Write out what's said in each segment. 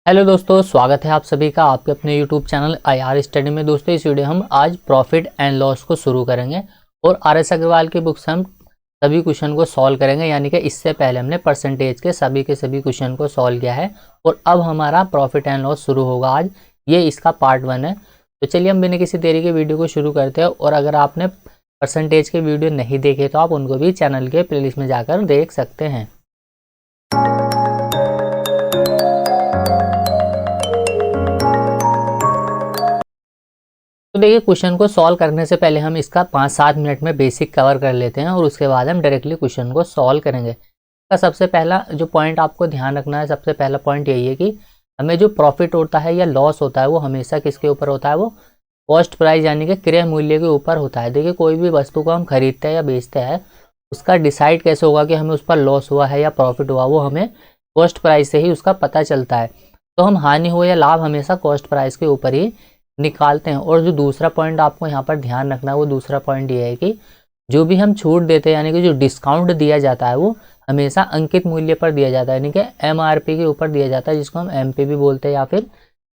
Hello दोस्तों, स्वागत है आप सभी का आपके अपने यूट्यूब चैनल IR स्टडी में। दोस्तों इस वीडियो हम आज प्रॉफिट एंड लॉस को शुरू करेंगे और RS अग्रवाल की बुक से हम सभी क्वेश्चन को सॉल्व करेंगे। यानी कि इससे पहले हमने परसेंटेज के सभी क्वेश्चन को सॉल्व किया है और अब हमारा प्रॉफिट एंड लॉस शुरू होगा आज। ये इसका पार्ट 1 है। तो चलिए हम बिना किसी देरी के वीडियो को शुरू करते हैं। और अगर आपने परसेंटेज के वीडियो नहीं देखे तो आप उनको भी चैनल के प्लेलिस्ट में जाकर देख सकते हैं। तो देखिए, क्वेश्चन को सॉल्व करने से पहले हम इसका 5-7 मिनट में बेसिक कवर कर लेते हैं और उसके बाद हम डायरेक्टली क्वेश्चन को सॉल्व करेंगे। इसका सबसे पहला जो पॉइंट आपको ध्यान रखना है, सबसे पहला पॉइंट यही है कि हमें जो प्रॉफिट होता है या लॉस होता है वो हमेशा किसके ऊपर होता है, वो कॉस्ट प्राइस यानी कि क्रय मूल्य के ऊपर होता है। देखिए, कोई भी वस्तु को हम खरीदते हैं या बेचते हैं, उसका डिसाइड कैसे होगा कि हमें उस पर लॉस हुआ है या प्रॉफिट हुआ, वो हमें कॉस्ट प्राइस से ही उसका पता चलता है। तो हम हानि हो या लाभ हमेशा कॉस्ट प्राइस के ऊपर ही निकालते हैं। और जो दूसरा पॉइंट आपको यहाँ पर ध्यान रखना है, वो दूसरा पॉइंट ये है कि जो भी हम छूट देते हैं यानी कि जो डिस्काउंट दिया जाता है वो हमेशा अंकित मूल्य पर दिया जाता है, यानी कि MRP के ऊपर दिया जाता है, जिसको हम MP भी बोलते हैं या फिर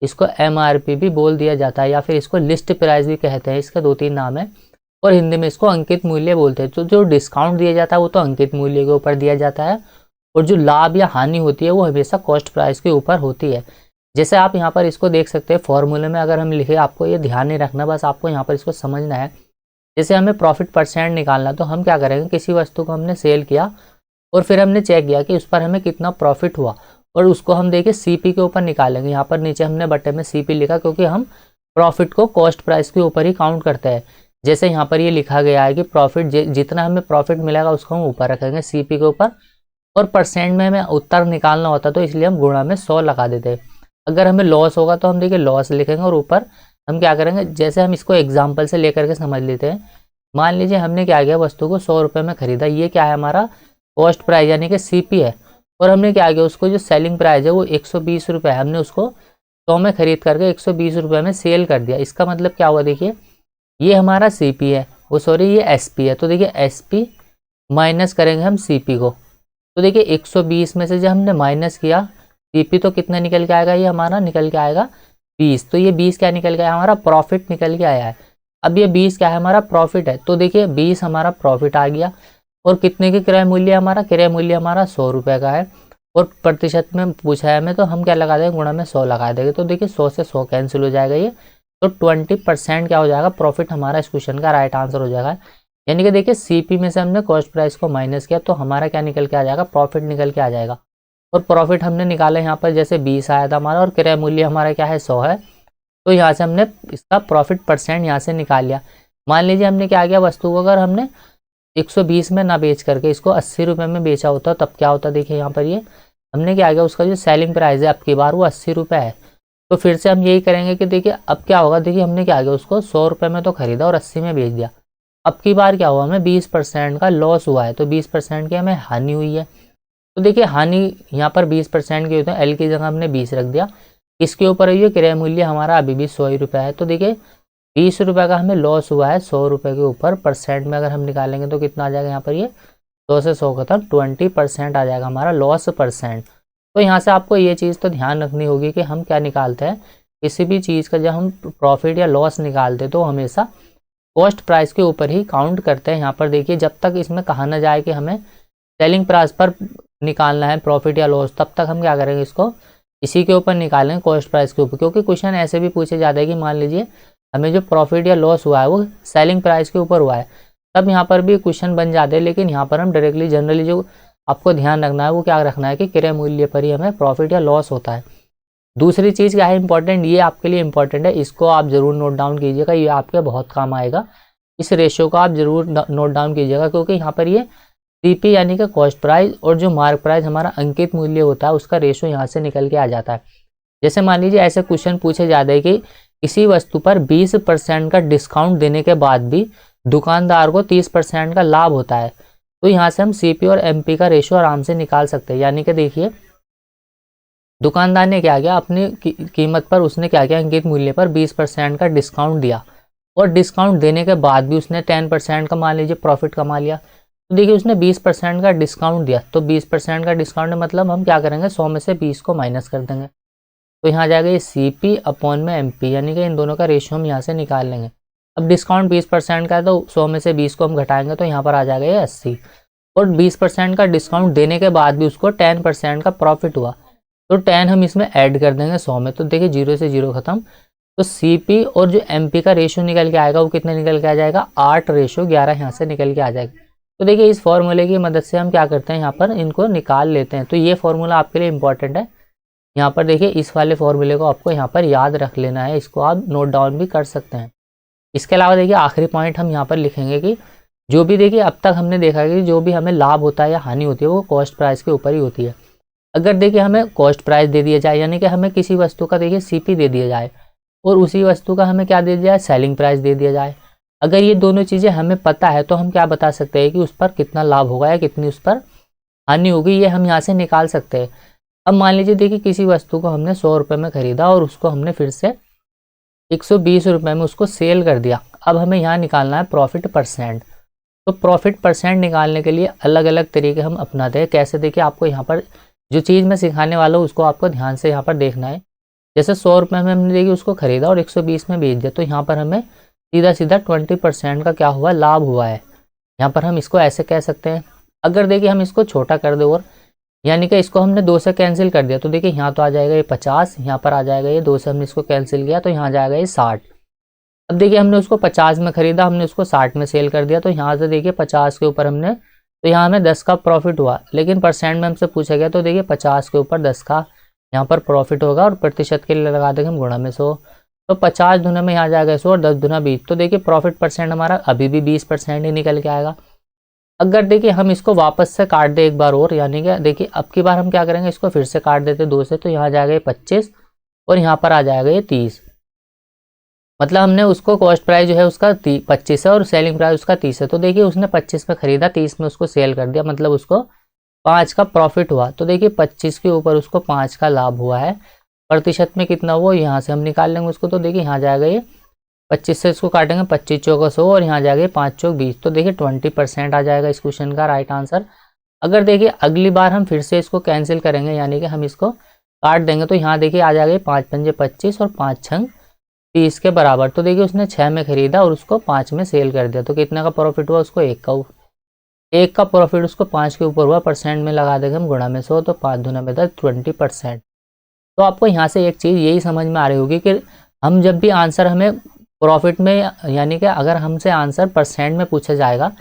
इसको MRP भी बोल दिया जाता है या फिर इसको लिस्ट प्राइस भी कहते हैं। इसके 2-3 नाम है और हिंदी में इसको अंकित मूल्य बोलते हैं। तो जो डिस्काउंट दिया जाता है वो तो अंकित मूल्य के ऊपर दिया जाता है और जो लाभ या हानि होती है वो हमेशा कॉस्ट प्राइस के ऊपर होती है। जैसे आप यहाँ पर इसको देख सकते हैं फॉर्मूले में, अगर हम लिखे, आपको ये ध्यान नहीं रखना, बस आपको यहाँ पर इसको समझना है। जैसे हमें प्रॉफिट परसेंट निकालना, तो हम क्या करेंगे, किसी वस्तु को हमने सेल किया और फिर हमने चेक किया कि उस पर हमें कितना प्रॉफिट हुआ और उसको हम देखिए CP के ऊपर निकालेंगे। यहाँ पर नीचे हमने बटे में CP लिखा क्योंकि हम प्रॉफिट को कॉस्ट प्राइस के ऊपर ही काउंट करते हैं। जैसे यहाँ पर ये लिखा गया है कि प्रॉफिट जितना हमें प्रॉफिट मिलेगा उसको हम ऊपर रखेंगे CP के ऊपर, और परसेंट में हमें उत्तर निकालना होता तो इसलिए हम गुणा में 100 लगा देते हैं। अगर हमें लॉस होगा तो हम देखिए लॉस लिखेंगे और ऊपर हम क्या करेंगे, जैसे हम इसको एग्जाम्पल से लेकर के समझ लेते हैं। मान लीजिए हमने क्या किया, वस्तु को 100 रुपये में खरीदा, ये क्या है हमारा कॉस्ट प्राइस यानी कि CP है। और हमने क्या किया, उसको जो सेलिंग प्राइस है वो 120 रुपये है, हमने उसको 100 में खरीद करके 120 रुपये में सेल कर दिया। इसका मतलब क्या हुआ, देखिए ये हमारा CP है, वो सॉरी ये SP है। तो देखिए SP माइनस करेंगे हम CP को, तो देखिए 120 में से जब हमने माइनस किया CP तो कितना निकल के आएगा, ये हमारा निकल के आएगा 20। तो ये 20 क्या निकल गया, हमारा प्रॉफिट निकल के आया है। अब ये 20 क्या है, हमारा प्रॉफिट है। तो देखिए 20 हमारा प्रॉफिट आ गया और कितने की क्रय मूल्य, हमारा क्रय मूल्य हमारा 100 रुपये का है और प्रतिशत में पूछा है हमें, तो हम क्या लगा देंगे, गुणा में 100 लगा देंगे। तो देखिए 100 से 100 कैंसिल हो जाएगा ये, तो 20% क्या हो जाएगा, प्रॉफिट हमारा इस क्वेश्चन का राइट आंसर हो जाएगा। यानी कि देखिए CP में से हमने कॉस्ट प्राइस को माइनस किया तो हमारा क्या निकल के आ जाएगा, प्रॉफिट निकल के आ जाएगा। और प्रॉफिट हमने निकाला यहाँ पर, जैसे 20 आया था हमारा और क्रय मूल्य हमारा क्या है 100 है, तो यहाँ से हमने इसका प्रॉफिट परसेंट यहाँ से निकाल लिया। मान लीजिए हमने क्या किया, वस्तु को अगर हमने 120 में ना बेच करके इसको 80 रुपये में बेचा होता तब क्या होता, देखिए यहाँ पर ये हमने क्या किया, उसका जो सेलिंग प्राइस है अब की बार वो 80 रुपये है। तो फिर से हम यही करेंगे कि देखिए अब क्या होगा, देखिए हमने क्या किया, उसको 100 रुपये में तो खरीदा और 80 में बेच दिया। अब की बार क्या हुआ, हमें 20% का लॉस हुआ है, तो 20% की हमें हानि हुई है। तो देखिए हानि यहाँ पर 20% की होती है, L की जगह हमने 20 रख दिया। इसके ऊपर ये क्रय मूल्य हमारा अभी भी 100 रुपये है। तो देखिए 20 रुपये का हमें लॉस हुआ है 100 रुपये के ऊपर। परसेंट में अगर हम निकालेंगे तो कितना आ जाएगा, यहाँ पर ये 100 से 100 खत्म 20% आ जाएगा हमारा लॉस परसेंट। तो यहाँ से आपको ये चीज़ तो ध्यान रखनी होगी कि हम क्या निकालते हैं, किसी भी चीज़ का जब हम प्रॉफिट या लॉस निकालते तो हमेशा कॉस्ट प्राइस के ऊपर ही काउंट करते हैं। यहाँ पर देखिए जब तक इसमें कहा ना जाए कि हमें सेलिंग प्राइस पर निकालना है प्रॉफिट या लॉस, तब तक हम क्या करेंगे, इसको इसी के ऊपर निकालेंगे कॉस्ट प्राइस के ऊपर। क्योंकि क्वेश्चन ऐसे भी पूछे जाते हैं कि मान लीजिए हमें जो प्रॉफिट या लॉस हुआ है वो सेलिंग प्राइस के ऊपर हुआ है, तब यहाँ पर भी क्वेश्चन बन जाते हैं। लेकिन यहाँ पर हम डायरेक्टली जनरली जो आपको ध्यान रखना है वो क्या रखना है कि क्रय मूल्य पर ही हमें प्रॉफिट या लॉस होता है। दूसरी चीज़ क्या है इंपॉर्टेंट, ये आपके लिए इंपॉर्टेंट है, इसको आप जरूर नोट डाउन कीजिएगा, ये आपके बहुत काम आएगा। इस रेशियो को आप जरूर नोट डाउन कीजिएगा क्योंकि यहाँ पर ये CP यानी कि कॉस्ट प्राइस और जो मार्क प्राइस हमारा अंकित मूल्य होता है उसका रेशो यहाँ से निकल के आ जाता है। जैसे मान लीजिए ऐसे क्वेश्चन पूछे जाते हैं कि किसी वस्तु पर 20% का डिस्काउंट देने के बाद भी दुकानदार को 30% का लाभ होता है, तो यहाँ से हम CP और MP का रेशो आराम से निकाल सकते हैं। यानी कि देखिए दुकानदार ने क्या किया, अपनी कीमत पर उसने क्या किया, अंकित मूल्य पर 20% का डिस्काउंट दिया और डिस्काउंट देने के बाद भी उसने 10% का मान लीजिए प्रॉफिट कमा लिया। तो देखिए उसने 20% का डिस्काउंट दिया, तो 20% का डिस्काउंट मतलब हम क्या करेंगे, 100 में से 20 को माइनस कर देंगे। तो यहाँ जाएगा ये CP अपॉन में MP, यानी कि इन दोनों का रेशियो हम यहाँ से निकाल लेंगे। अब डिस्काउंट 20% का है तो 100 में से 20 को हम घटाएंगे तो यहाँ पर आ जाएगा ये 80, और 20% का डिस्काउंट देने के बाद भी उसको 10% का प्रॉफिट हुआ तो 10 हम इसमें ऐड कर देंगे 100 में, तो देखिए 0 से 0 खत्म। तो CP और जो MP का रेशियो निकल के आएगा वो कितने निकल के आ जाएगा, 8:11 यहाँ से निकल के आ जाएगा। तो देखिए इस फॉर्मूले की मदद से हम क्या करते हैं, यहाँ पर इनको निकाल लेते हैं। तो ये फॉर्मूला आपके लिए इंपॉर्टेंट है। यहाँ पर देखिए इस वाले फॉर्मूले को आपको यहाँ पर याद रख लेना है, इसको आप नोट डाउन भी कर सकते हैं। इसके अलावा देखिए आखिरी पॉइंट हम यहाँ पर लिखेंगे कि जो भी देखिए अब तक हमने देखा है कि जो भी हमें लाभ होता है या हानि होती है वो कॉस्ट प्राइस के ऊपर ही होती है। अगर देखिए हमें कॉस्ट प्राइस दे दिया जाए, यानी कि हमें किसी वस्तु का देखिए CP दे दिया जाए और उसी वस्तु का हमें क्या दे दिया जाए, सेलिंग प्राइस दे दिया जाए, अगर ये दोनों चीज़ें हमें पता है तो हम क्या बता सकते हैं कि उस पर कितना लाभ होगा या कितनी उस पर हानि होगी, ये हम यहाँ से निकाल सकते हैं। अब मान लीजिए देखिए किसी वस्तु को हमने 100 रुपये में खरीदा और उसको हमने फिर से 120 रुपये में उसको सेल कर दिया। अब हमें यहाँ निकालना है प्रॉफिट परसेंट। तो प्रॉफिट परसेंट निकालने के लिए अलग अलग तरीके हम अपनाते हैं। कैसे, देखिए आपको यहाँ पर जो चीज़ मैं सिखाने वाला हूँ उसको आपको ध्यान से यहाँ पर देखना है। जैसे 100 रुपये में हमने देखिए उसको खरीदा और 120 में बेच दिया, तो यहाँ पर हमें सीधा सीधा 20% का क्या हुआ, लाभ हुआ है। यहाँ पर हम इसको ऐसे कह सकते हैं। अगर देखिए हम इसको छोटा कर दे और यानी कि इसको हमने 2 से कैंसिल कर दिया, तो देखिए यहाँ तो आ जाएगा ये 50, यहाँ पर आ जाएगा ये 2 से हमने इसको कैंसिल किया तो यहाँ जाएगा ये 60। अब देखिए हमने उसको 50 में खरीदा, हमने उसको 60 में सेल कर दिया, तो यहाँ से देखिए 50 के ऊपर हमने, तो यहाँ हमें 10 का प्रॉफिट हुआ। लेकिन परसेंट में हमसे पूछा गया तो देखिए 50 के ऊपर 10 का यहाँ पर प्रॉफिट होगा और प्रतिशत के लिए लगा देंगे हम गुणा में 100, तो 50 दुना में यहाँ जाएगा 100 और 10 दुना 20, तो देखिए प्रॉफिट परसेंट हमारा अभी भी 20% ही निकल के आएगा। अगर देखिए हम इसको वापस से काट दे एक बार और, यानी कि देखिए अब की बार हम क्या करेंगे, इसको फिर से काट देते 2 से, तो यहाँ जाएगा ये 25 और यहाँ पर आ जाएगा ये 30। मतलब हमने उसको कॉस्ट प्राइस जो है उसका 25 है और सेलिंग प्राइस उसका 30 है। तो देखिए उसने 25 में खरीदा, 30 में उसको सेल कर दिया, मतलब उसको 5 का प्रॉफिट हुआ। तो देखिए 25 के ऊपर उसको 5 का लाभ हुआ है। प्रतिशत में कितना हुआ यहाँ से हम निकाल लेंगे उसको, तो देखिए यहाँ जाएगा ये 25 से इसको काटेंगे 25 चौका 100 और यहाँ जाएगा 5 चौक 20, तो देखिए 20% आ जाएगा इस क्वेश्चन का राइट आंसर। अगर देखिए अगली बार हम फिर से इसको कैंसिल करेंगे, यानी कि हम इसको काट देंगे, तो यहाँ देखिए आ जाएगा 5 पंजे 25 और 5 छंग 30 के बराबर। तो देखिए उसने 6 में खरीदा और उसको 5 में सेल कर दिया, तो कितना का प्रॉफिट हुआ उसको, 1 का प्रॉफिट उसको 5 के ऊपर हुआ। परसेंट में लगा देंगे हम गुणा में 100, तो 5 दुना में 10, 20%। तो आपको यहाँ से एक चीज़ यही समझ में आ रही होगी कि हम जब भी आंसर हमें प्रॉफिट में, यानी कि अगर हमसे आंसर परसेंट में पूछा जाएगा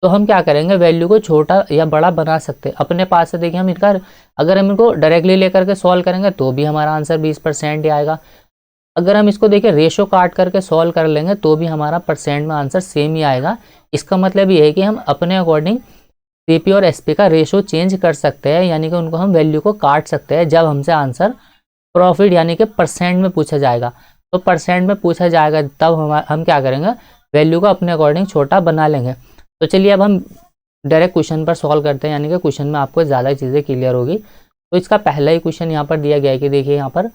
तो हम क्या करेंगे, वैल्यू को छोटा या बड़ा बना सकते हैं अपने पास से। देखिए हम इनका अगर हम इनको डायरेक्टली लेकर के सॉल्व करेंगे तो भी हमारा आंसर 20% ही आएगा। अगर हम इसको देखिए रेशो काट करके सॉल्व कर लेंगे तो भी हमारा परसेंट में आंसर सेम ही आएगा। इसका मतलब ये है कि हम अपने अकॉर्डिंग CP और SP का रेशो चेंज कर सकते हैं, यानी कि उनको हम वैल्यू को काट सकते हैं जब हमसे आंसर प्रॉफिट यानी कि परसेंट में पूछा जाएगा। तो परसेंट में पूछा जाएगा तब हम क्या करेंगे, वैल्यू को अपने अकॉर्डिंग छोटा बना लेंगे। तो चलिए अब हम डायरेक्ट क्वेश्चन पर सॉल्व करते हैं, यानी कि क्वेश्चन में आपको ज़्यादा चीज़ें क्लियर होगी। तो इसका पहला ही क्वेश्चन यहाँ पर दिया गया है कि देखिए यहाँ पर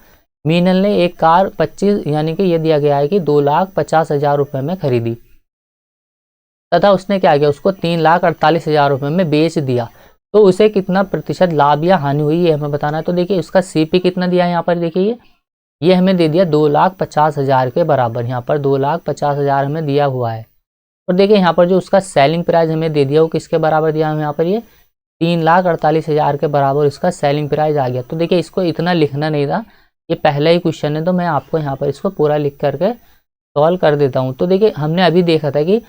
मीनल ने एक कार 25, यानी कि ये दिया गया है कि 2,50,000 रुपये में खरीदी तथा उसने क्या किया, उसको 3,48,000 रुपये में बेच दिया, तो उसे कितना प्रतिशत लाभ या हानि हुई ये हमें बताना है। तो देखिए उसका CP कितना दिया है यहाँ पर, देखिए ये हमें दे दिया 2,50,000 के बराबर, यहाँ पर 2,50,000 हमें दिया हुआ है। और देखिए यहाँ पर जो उसका सेलिंग प्राइस हमें दे दिया वो किसके बराबर दिया हमें, यहाँ पर ये 3,48,000 के बराबर इसका सेलिंग प्राइस आ गया। तो देखिए इसको इतना लिखना नहीं था, ये पहला ही क्वेश्चन है, तो मैं आपको यहाँ पर इसको पूरा लिख करके सॉल्व कर देता हूँ। तो देखिए हमने अभी देखा था कि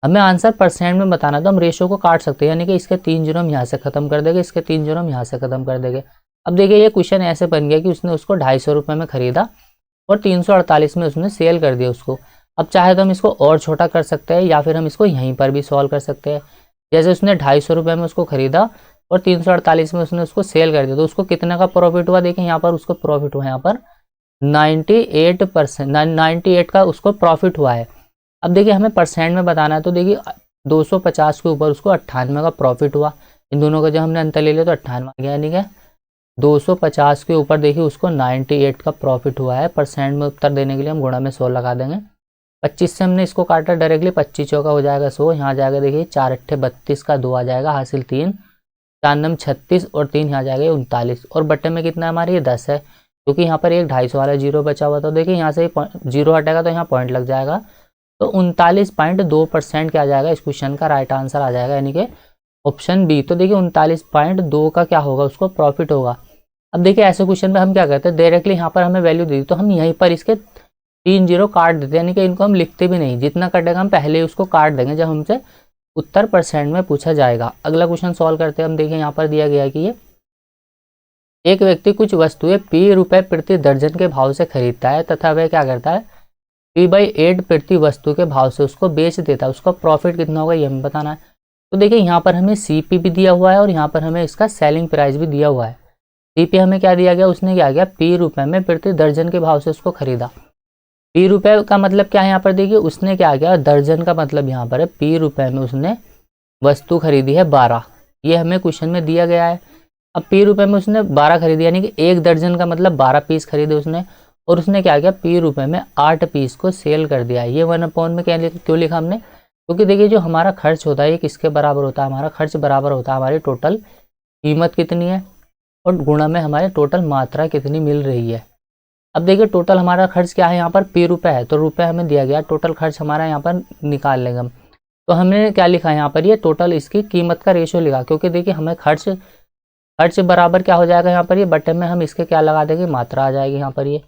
हमें आंसर परसेंट में बताना, तो हम रेशो को काट सकते हैं, यानी कि इसके 3 जीरो हम यहाँ से खत्म कर देंगे, इसके 3 जीरो हम यहाँ से खत्म कर देंगे। अब देखिए ये क्वेश्चन ऐसे बन गया कि उसने उसको 250 रुपये में खरीदा और 348 में उसने सेल कर दिया उसको। अब चाहे तो हम इसको और छोटा कर सकते हैं या फिर हम इसको यहीं पर भी सॉल्व कर सकते हैं। जैसे उसने 250 रुपये में उसको खरीदा और 348 में उसने उसको सेल कर दिया, तो उसको कितना का प्रॉफिट हुआ, देखिए यहाँ पर उसको प्रॉफिट हुआ यहाँ पर 98%, 98 का उसको प्रॉफिट हुआ है। अब देखिए हमें परसेंट में बताना है, तो देखिए 250 के ऊपर उसको 98 का प्रॉफिट हुआ। इन दोनों का जब हमने अंतर ले लिया तो 98 आ गया, यानी कि 250 के ऊपर देखिए उसको 98 का प्रॉफिट हुआ है। परसेंट में उत्तर देने के लिए हम गुणा में 100 लगा देंगे। 25 से हमने इसको काटा डायरेक्टली, 25 चौका हो जाएगा 100, यहाँ जाएगा देखिए 4 अट्ठे 32 का 2 आ जाएगा, हासिल 3, 4 नम 36 और 3 यहाँ जाएगा 39, और बट्टे में कितना है हमारे ये 10 है। क्योंकि यहाँ पर एक 250 वाला जीरो बचा हुआ, तो देखिए यहाँ से जीरो हटेगा तो यहाँ पॉइंट लग जाएगा, तो 39.2% क्या आ जाएगा, इस क्वेश्चन का राइट आंसर आ जाएगा, यानी कि ऑप्शन बी। तो देखिए 39.2 का क्या होगा, उसको प्रॉफिट होगा। अब देखिए ऐसे क्वेश्चन में हम क्या करते हैं, डायरेक्टली यहाँ पर हमें वैल्यू दी तो हम यहीं पर इसके 3 जीरो काट देते हैं, यानी कि इनको हम लिखते भी नहीं, जितना कटेगा हम पहले ही उसको काट देंगे जब हमसे उत्तर परसेंट में पूछा जाएगा। अगला क्वेश्चन सॉल्व करते हैं हम। देखिए यहाँ पर दिया गया है कि ये एक व्यक्ति कुछ वस्तुएं ₹P प्रति दर्जन के भाव से खरीदता है तथा वह क्या करता है, P/8 प्रति वस्तु के भाव से उसको बेच देता है, उसका प्रॉफिट कितना होगा ये हमें बताना है। तो देखिए यहाँ पर हमें CP भी दिया हुआ है और यहाँ पर हमें इसका सेलिंग प्राइस भी दिया हुआ है। CP हमें क्या दिया गया, उसने क्या किया, ₹P में प्रति दर्जन के भाव से उसको खरीदा। ₹P का मतलब क्या है यहाँ पर, देखिए उसने क्या किया, दर्जन का मतलब यहाँ पर है ₹P में उसने वस्तु खरीदी है 12, ये हमें क्वेश्चन में दिया गया है। अब ₹P में उसने 12 खरीदी, यानी कि एक दर्जन का मतलब 12 पीस खरीदे उसने, और उसने क्या किया, ₹P में 8 पीस को सेल कर दिया। ये 1/, में क्यों लिखा हमने, क्योंकि देखिए जो हमारा खर्च होता है ये किसके बराबर होता है, हमारा खर्च बराबर होता है हमारी टोटल कीमत कितनी है और गुणा में हमारे टोटल मात्रा कितनी मिल रही है। अब देखिए टोटल हमारा खर्च क्या है, यहाँ पर ₹P है, तो रुपये हमें दिया गया, टोटल खर्च हमारा यहाँ पर निकाल लेंगे हम। तो हमने क्या लिखा है यहाँ पर, ये टोटल इसकी कीमत का रेशियो लिखा, क्योंकि देखिए हमें खर्च बराबर क्या हो जाएगा यहाँ पर, ये बटे में हम इसके क्या लगा देंगे, मात्रा आ जाएगी यहाँ पर ये,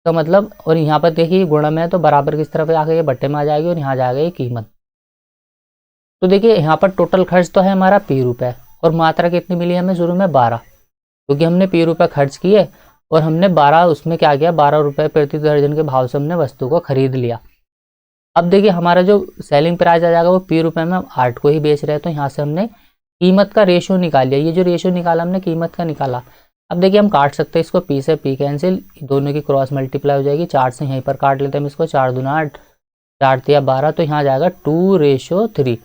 तो मतलब, और यहाँ पर देखिए गुणा में है तो बराबर किस तरफ आगे ये बटे में आ जाएगी और यहाँ जाएगा ये कीमत। तो देखिए यहाँ पर टोटल खर्च तो है हमारा ₹P और मात्रा कितनी मिली हमें शुरू में 12, क्योंकि हमने ₹P खर्च किए और हमने 12 उसमें क्या किया, ₹12 प्रति दर्जन के भाव से हमने वस्तु को खरीद लिया। अब देखिए हमारा जो सेलिंग प्राइस आ जाएगा वो ₹P में, हम 8 को ही बेच रहे हैं, तो यहाँ से हमने कीमत का रेशियो निकाल लिया। ये जो रेशियो निकाला हमने कीमत का निकाला। अब देखिए हम काट सकते हैं इसको, P से P कैंसिल, दोनों की क्रॉस मल्टीप्लाई हो जाएगी, 4 से यहीं पर काट लेते हैं हम इसको, 4 दूना 8, 4 तिया 12, तो यहाँ जाएगा 2:3।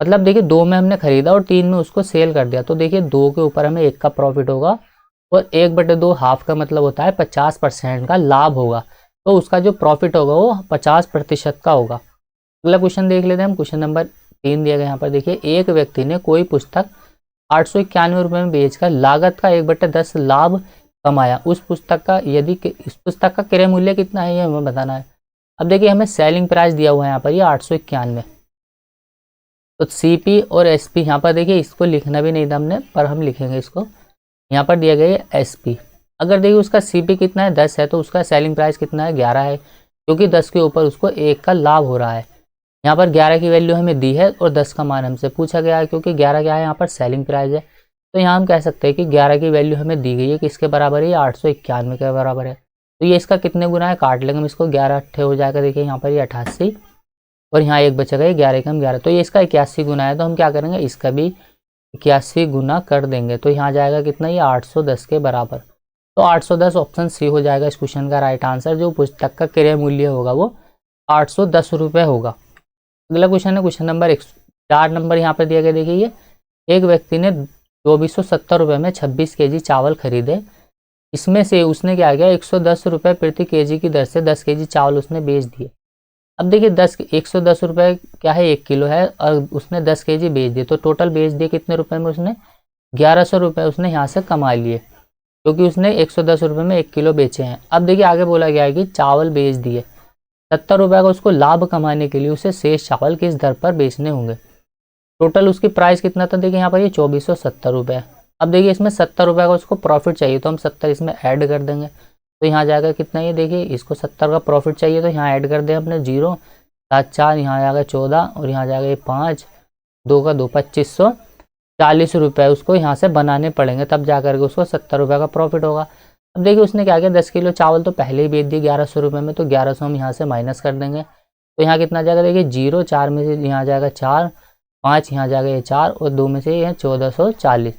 मतलब देखिए 2 में हमने खरीदा और 3 में उसको सेल कर दिया, तो देखिए 2 के ऊपर हमें 1 का प्रॉफिट होगा और 1/2 हाफ का मतलब होता है 50% का लाभ होगा, तो उसका जो प्रॉफिट होगा वो 50% का होगा। अगला क्वेश्चन देख लेते हैं हम। क्वेश्चन नंबर 3 दिया गया यहाँ पर, देखिए एक व्यक्ति ने कोई पुस्तक ₹891 में बेचकर लागत का 1/10 लाभ कमाया। उस पुस्तक का इस पुस्तक का क्रय मूल्य कितना है ये हमें बताना है। अब देखिए हमें सेलिंग प्राइस दिया हुआ है यहाँ पर ये 891, तो CP और SP यहाँ पर देखिए इसको लिखना भी नहीं था हमने, पर हम लिखेंगे इसको। यहाँ पर दिया गया है SP। अगर देखिए उसका CP कितना है, 10 है, तो उसका सेलिंग प्राइस कितना है, 11 है, क्योंकि 10 के ऊपर उसको 1 का लाभ हो रहा है। यहाँ पर 11 की वैल्यू हमें दी है और 10 का मान हमसे पूछा गया है, क्योंकि 11 क्या है यहाँ पर सेलिंग प्राइस है, तो यहाँ हम कह सकते हैं कि 11 की वैल्यू हमें दी गई है, किसके बराबर है, 891 के बराबर है। तो ये इसका कितने गुना है, काट लेंगे हम इसको, 11 8 हो जाएगा, देखिए यहाँ पर ये 88 और यहाँ एक बचेगा ये 11 का 11, तो ये इसका 81 गुना है, तो हम क्या करेंगे, इसका भी 81 गुना कर देंगे, तो यहाँ जाएगा कितना, ये 810 के बराबर। तो 810 ऑप्शन सी हो जाएगा इस क्वेश्चन का राइट आंसर। जो पुस्तक का क्रय मूल्य होगा वो 810 रुपये होगा। अगला क्वेश्चन है क्वेश्चन नंबर 4 नंबर यहाँ पर दिया गया, देखिए ये एक व्यक्ति ने 2470 रुपये में 26 kg चावल खरीदे, इसमें से उसने क्या किया, 110 रुपये प्रति kg की दर से 10 kg चावल उसने बेच दिए। अब देखिए 110 रुपये क्या है, 1 किलो है, और उसने 10 kg बेच दिए, तो टोटल बेच दिए कितने रुपए में उसने, 1100 रुपये उसने यहाँ से कमा लिए, क्योंकि उसने 110 रुपये में 1 किलो बेचे हैं। अब देखिए आगे बोला गया है कि चावल बेच दिए, 70 रुपये का उसको लाभ कमाने के लिए उसे शेष चावल किस दर पर बेचने होंगे। टोटल उसकी प्राइस कितना था, देखिए यहाँ पर ये 2470 रुपये। अब देखिए इसमें 70 रुपये का उसको प्रॉफिट चाहिए, तो हम 70 इसमें ऐड कर देंगे, तो यहाँ जाएगा कितना, ये देखिए इसको 70 का प्रॉफिट चाहिए, तो यहाँ ऐड कर दें अपने 0 7 4, यहाँ जाएगा 14 और यहाँ जाएगा ये 5 2 का 2 2540 रुपये उसको यहाँ से बनाने पड़ेंगे, तब जा करके उसको 70 रुपये का प्रॉफिट होगा। अब देखिए उसने क्या किया, 10 किलो चावल तो पहले ही बेच दिए 1100 रुपये में, तो 1100 हम यहाँ से माइनस कर देंगे, तो यहाँ कितना जाएगा, देखिए 0 4 में से यहाँ जाएगा 4 5, यहाँ जाएगा ये 4 और 2 में से ये 1440।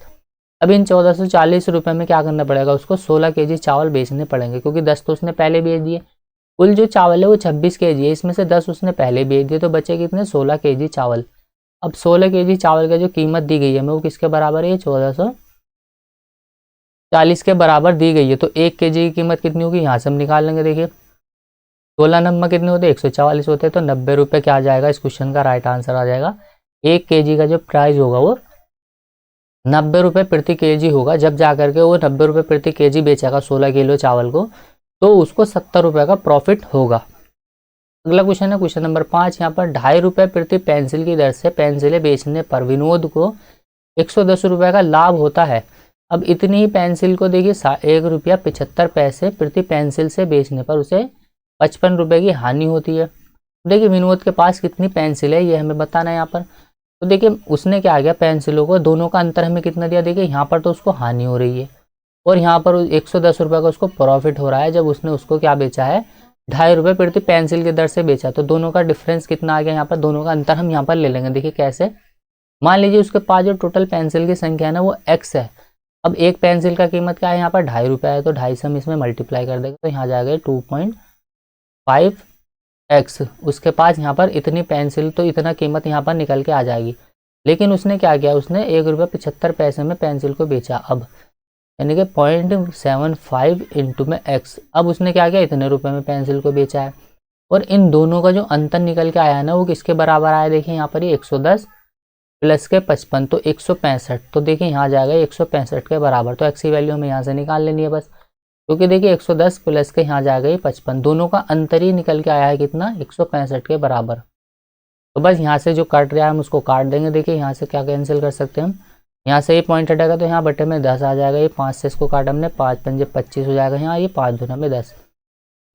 अब इन 1440 रुपये में क्या करना पड़ेगा, उसको 16 kg चावल बेचने पड़ेंगे, क्योंकि 10 तो उसने पहले बेच दिए। कुल जो चावल है वो 26 kg है, इसमें से 10 उसने पहले बेच दिए, तो बचे कितने, 16 kg चावल। अब 16 kg चावल का जो कीमत दी गई है हमें वो किसके बराबर है, 1440 के बराबर दी गई है, तो 1 kg की कीमत कितनी होगी, यहाँ से हम निकाल लेंगे। देखिए 16 नंबर कितने होते हैं, 144 होते हैं, तो 90 रुपये क्या आ जाएगा, इस क्वेश्चन का राइट आंसर आ जाएगा। 1 kg का जो प्राइस होगा वो ₹90 प्रति केजी होगा, जब जा करके वो ₹90 प्रति केजी बेचेगा 16 किलो चावल को, तो उसको ₹70 का प्रॉफिट होगा। अगला क्वेश्चन है क्वेश्चन नंबर 5। यहाँ पर ₹2.50 प्रति पेंसिल की दर से पेंसिलें बेचने पर विनोद को ₹110 का लाभ होता है। अब इतनी ही पेंसिल को देखिए ₹1.75 प्रति पेंसिल से बेचने पर उसे ₹55 की हानि होती है। देखिए विनोद के पास कितनी पेंसिल है ये हमें बताना है यहाँ पर। तो देखिए उसने क्या किया, पेंसिलों को दोनों का अंतर हमें कितना दिया, देखिए यहाँ पर तो उसको हानि हो रही है और यहाँ पर ₹110 का उसको प्रॉफिट हो रहा है, जब उसने उसको क्या बेचा है, ₹2.50 प्रति पेंसिल की दर से बेचा। तो दोनों का डिफरेंस कितना आ गया, यहाँ पर दोनों का अंतर हम यहाँ पर ले लेंगे। देखिए कैसे, मान लीजिए उसके पास जो टोटल पेंसिल की संख्या है ना वो x है। अब एक पेंसिल का कीमत क्या है, यहाँ पर ₹2.50 है, तो 2.5 से हम इसमें मल्टीप्लाई कर देंगे तो यहाँ जाएगा 2.5x। उसके पास यहाँ पर इतनी पेंसिल, तो इतना कीमत यहाँ पर निकल के आ जाएगी। लेकिन उसने क्या किया, उसने ₹1.75 में पेंसिल को बेचा। अब यानी कि 0.75 इंटू में x। अब उसने क्या किया, इतने रुपए में पेंसिल को बेचा है और इन दोनों का जो अंतर निकल के आया है ना वो किसके बराबर आया, देखिए यहाँ पर ये 110 प्लस के 55 तो 165। तो देखिए यहाँ जाएगा 165 के बराबर। तो x की वैल्यू हमें यहाँ से निकाल लेनी है बस, क्योंकि देखिए 110 प्लस के यहाँ जाएगा ये 55, दोनों का अंतर ही निकल के आया है कितना, 165 के बराबर। तो बस यहाँ से जो काट रहा है हम उसको काट देंगे। देखिए यहाँ से क्या कैंसिल कर सकते हैं हम, यहाँ से ये पॉइंट हटेगा तो यहाँ बटे में 10 आ जाएगा। ये 5 से इसको काटा हमने, 5 पंजे 25 हो जाएगा, यहाँ ये 5 दूना में 10।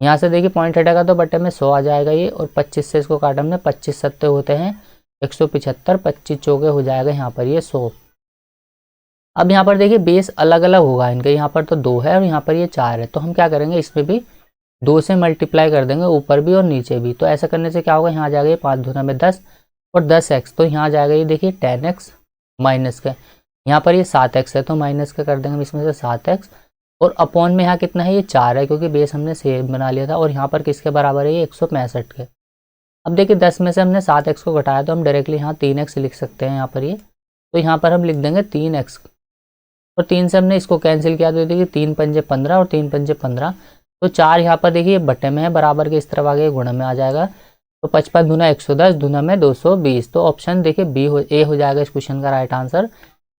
यहाँ से देखिए पॉइंट हटेगा तो बटे में 100 आ जाएगा ये, और 25 से इसको काटा हमने, 25 सत्ते होते हैं 175, 25 चौके हो जाएगा यहाँ पर ये 100। अब यहाँ पर देखिए बेस अलग अलग होगा इनके, यहाँ पर तो 2 है और यहाँ पर ये 4 है। तो हम क्या करेंगे, इसमें भी 2 से मल्टीप्लाई कर देंगे, ऊपर भी और नीचे भी। तो ऐसा करने से क्या होगा, यहाँ आ जाएगा ये 5 दूना में 10 और 10x, तो यहाँ आ जाएगा ये देखिए 10x माइनस का, यहाँ पर ये 7x है तो माइनस का कर देंगे हम इसमें से 7x, और अपॉन में यहाँ कितना है, ये 4 है क्योंकि बेस हमने सेम बना लिया था। और यहाँ पर किसके बराबर है, ये 165 के। अब देखिए 10 में से हमने 7x को घटाया तो हम डायरेक्टली यहाँ 3x लिख सकते हैं यहाँ पर ये। तो यहाँ पर हम लिख देंगे 3x, और 3 से हमने इसको कैंसिल किया तो देखिए 3 पंजे 15 और 3 पंजे 15, तो 4 यहाँ पर देखिए बटे में है, बराबर के इस तरफ आ गए, गुणा में आ जाएगा। तो 55 दूना 110, दूना में 220। तो ऑप्शन देखिए ए हो जाएगा इस क्वेश्चन का राइट आंसर।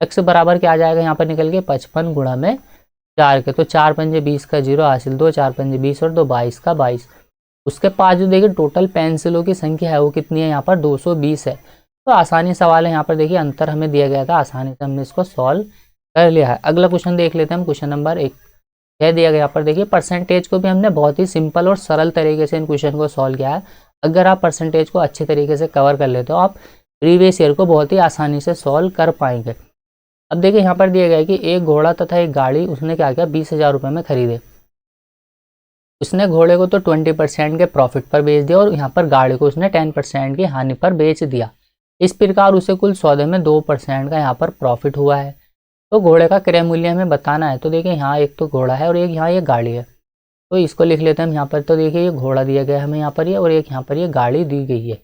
x बराबर क्या आ जाएगा यहाँ पर निकल के 55 गुणा में 4 के, तो 4 पंजे 20 का 0 हासिल, 2 4 पंजे 20 और 2 22 का 22। उसके पास जो देखिए टोटल पेंसिलों की संख्या है वो कितनी है, यहाँ पर 220 है। तो आसानी सवाल है, यहाँ पर देखिए अंतर हमें दिया गया था, आसानी से हमने इसको सॉल्व कर लिया है। अगला क्वेश्चन देख लेते हैं हम, क्वेश्चन नंबर 1 क्या दिया गया यहाँ पर देखिए, परसेंटेज को भी हमने बहुत ही सिंपल और सरल तरीके से इन क्वेश्चन को सॉल्व किया है। अगर आप परसेंटेज को अच्छे तरीके से कवर कर लेते हो आप प्रीवियस ईयर को बहुत ही आसानी से सॉल्व कर पाएंगे। अब देखिए यहाँ पर दिया गया है कि एक घोड़ा तथा एक गाड़ी उसने क्या किया, 20,000 रुपये में खरीदे। उसने घोड़े को तो 20% के प्रॉफिट पर बेच दिया और यहाँ पर गाड़ी को उसने 10% की हानि पर बेच दिया। इस प्रकार उसे कुल सौदे में 2% का यहाँ पर प्रॉफिट हुआ है। तो घोड़े का क्रय मूल्य हमें बताना है। तो देखिए यहाँ एक तो घोड़ा है और एक यहाँ ये गाड़ी है, तो इसको लिख लेते हैं हम यहाँ पर। तो देखिए ये घोड़ा दिया गया है हमें यहाँ पर ये, और एक यहाँ पर ये गाड़ी दी गई है।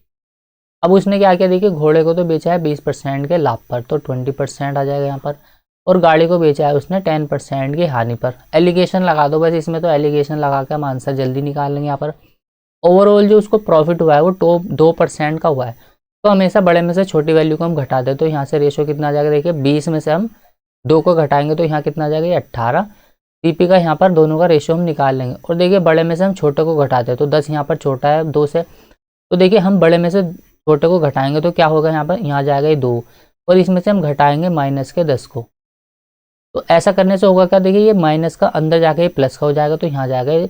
अब उसने क्या किया, देखिए घोड़े को तो बेचा है 20% के लाभ पर, तो 20% आ जाएगा यहाँ पर, और गाड़ी को बेचा है उसने 10% की हानि पर। एलिगेशन लगा दो बस इसमें, तो एलिगेशन लगा के हम आंसर जल्दी निकाल लेंगे। यहाँ पर ओवरऑल जो उसको प्रॉफिट हुआ है वो 2% का हुआ है। तो हमेशा बड़े में से छोटी वैल्यू को हम घटा दे, तो यहाँ से रेशो कितना आ जाएगा, देखिए 20 में से हम 2 को घटाएंगे तो यहाँ कितना आ जाएगा, ये 18। सीपी का यहाँ पर दोनों का रेशो हम निकाल लेंगे, और देखिए बड़े में से हम छोटे को घटाते हैं तो 10 यहाँ पर छोटा है 2 से, तो देखिए हम बड़े में से छोटे को घटाएंगे तो क्या होगा, यहाँ पर यहाँ जाएगा ये 2, और इसमें से हम घटाएंगे माइनस के 10 को। तो ऐसा करने से होगा क्या, देखिए ये माइनस का अंदर जाके ये प्लस का हो जाएगा, तो यहाँ जाएगा ये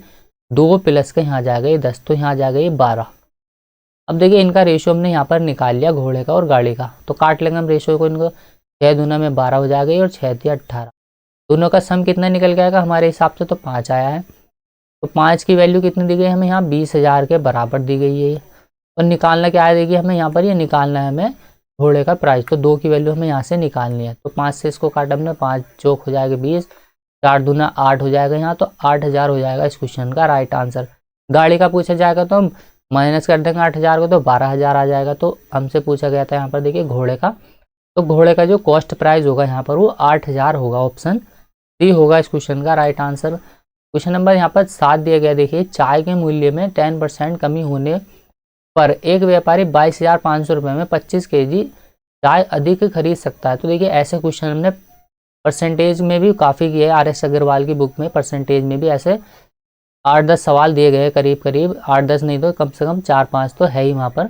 2 प्लस का यहाँ जाएगा ये 10, तो यहाँ जाएगा ये 12। अब देखिए इनका रेशो हमने यहाँ पर निकाल लिया घोड़े का और गाड़ी का, तो काट लेंगे हम रेशो को इनको, 6 दूना में 12 हो जाएगा और 6 दिया 18। दोनों का सम कितना निकल के आएगा हमारे हिसाब से, तो 5 आया है। तो 5 की वैल्यू कितनी दी गई है हमें, यहाँ 20,000 के बराबर दी गई है। और निकालना क्या है, देखिए हमें यहाँ पर ये निकालना है हमें घोड़े का प्राइस, तो 2 की वैल्यू हमें यहाँ से निकालनी है। तो 5 से इसको काटा हमने, 5 चौक हो जाएगा 20, 4 दूना 8 हो जाएगा यहाँ, तो 8,000 हो जाएगा इस क्वेश्चन का राइट आंसर। गाड़ी का पूछा जाएगा तो हम माइनस कर देंगे 8,000 को, तो 12,000 आ जाएगा। तो हमसे पूछा गया था यहाँ पर देखिए घोड़े का, तो घोड़े का जो कॉस्ट प्राइस होगा यहाँ पर वो 8,000 होगा। ऑप्शन डी होगा इस क्वेश्चन का राइट आंसर। क्वेश्चन नंबर यहाँ पर 7 दिया गया, देखिए चाय के मूल्य में 10% कमी होने पर एक व्यापारी 22,500 रुपये में 25 kg चाय अधिक खरीद सकता है। तो देखिए ऐसे क्वेश्चन हमने परसेंटेज में भी काफ़ी किया है, RS अग्रवाल की बुक में परसेंटेज में भी ऐसे 8-10 सवाल दिए गए, करीब करीब 8-10 नहीं तो कम से कम 4-5 तो है ही वहाँ पर।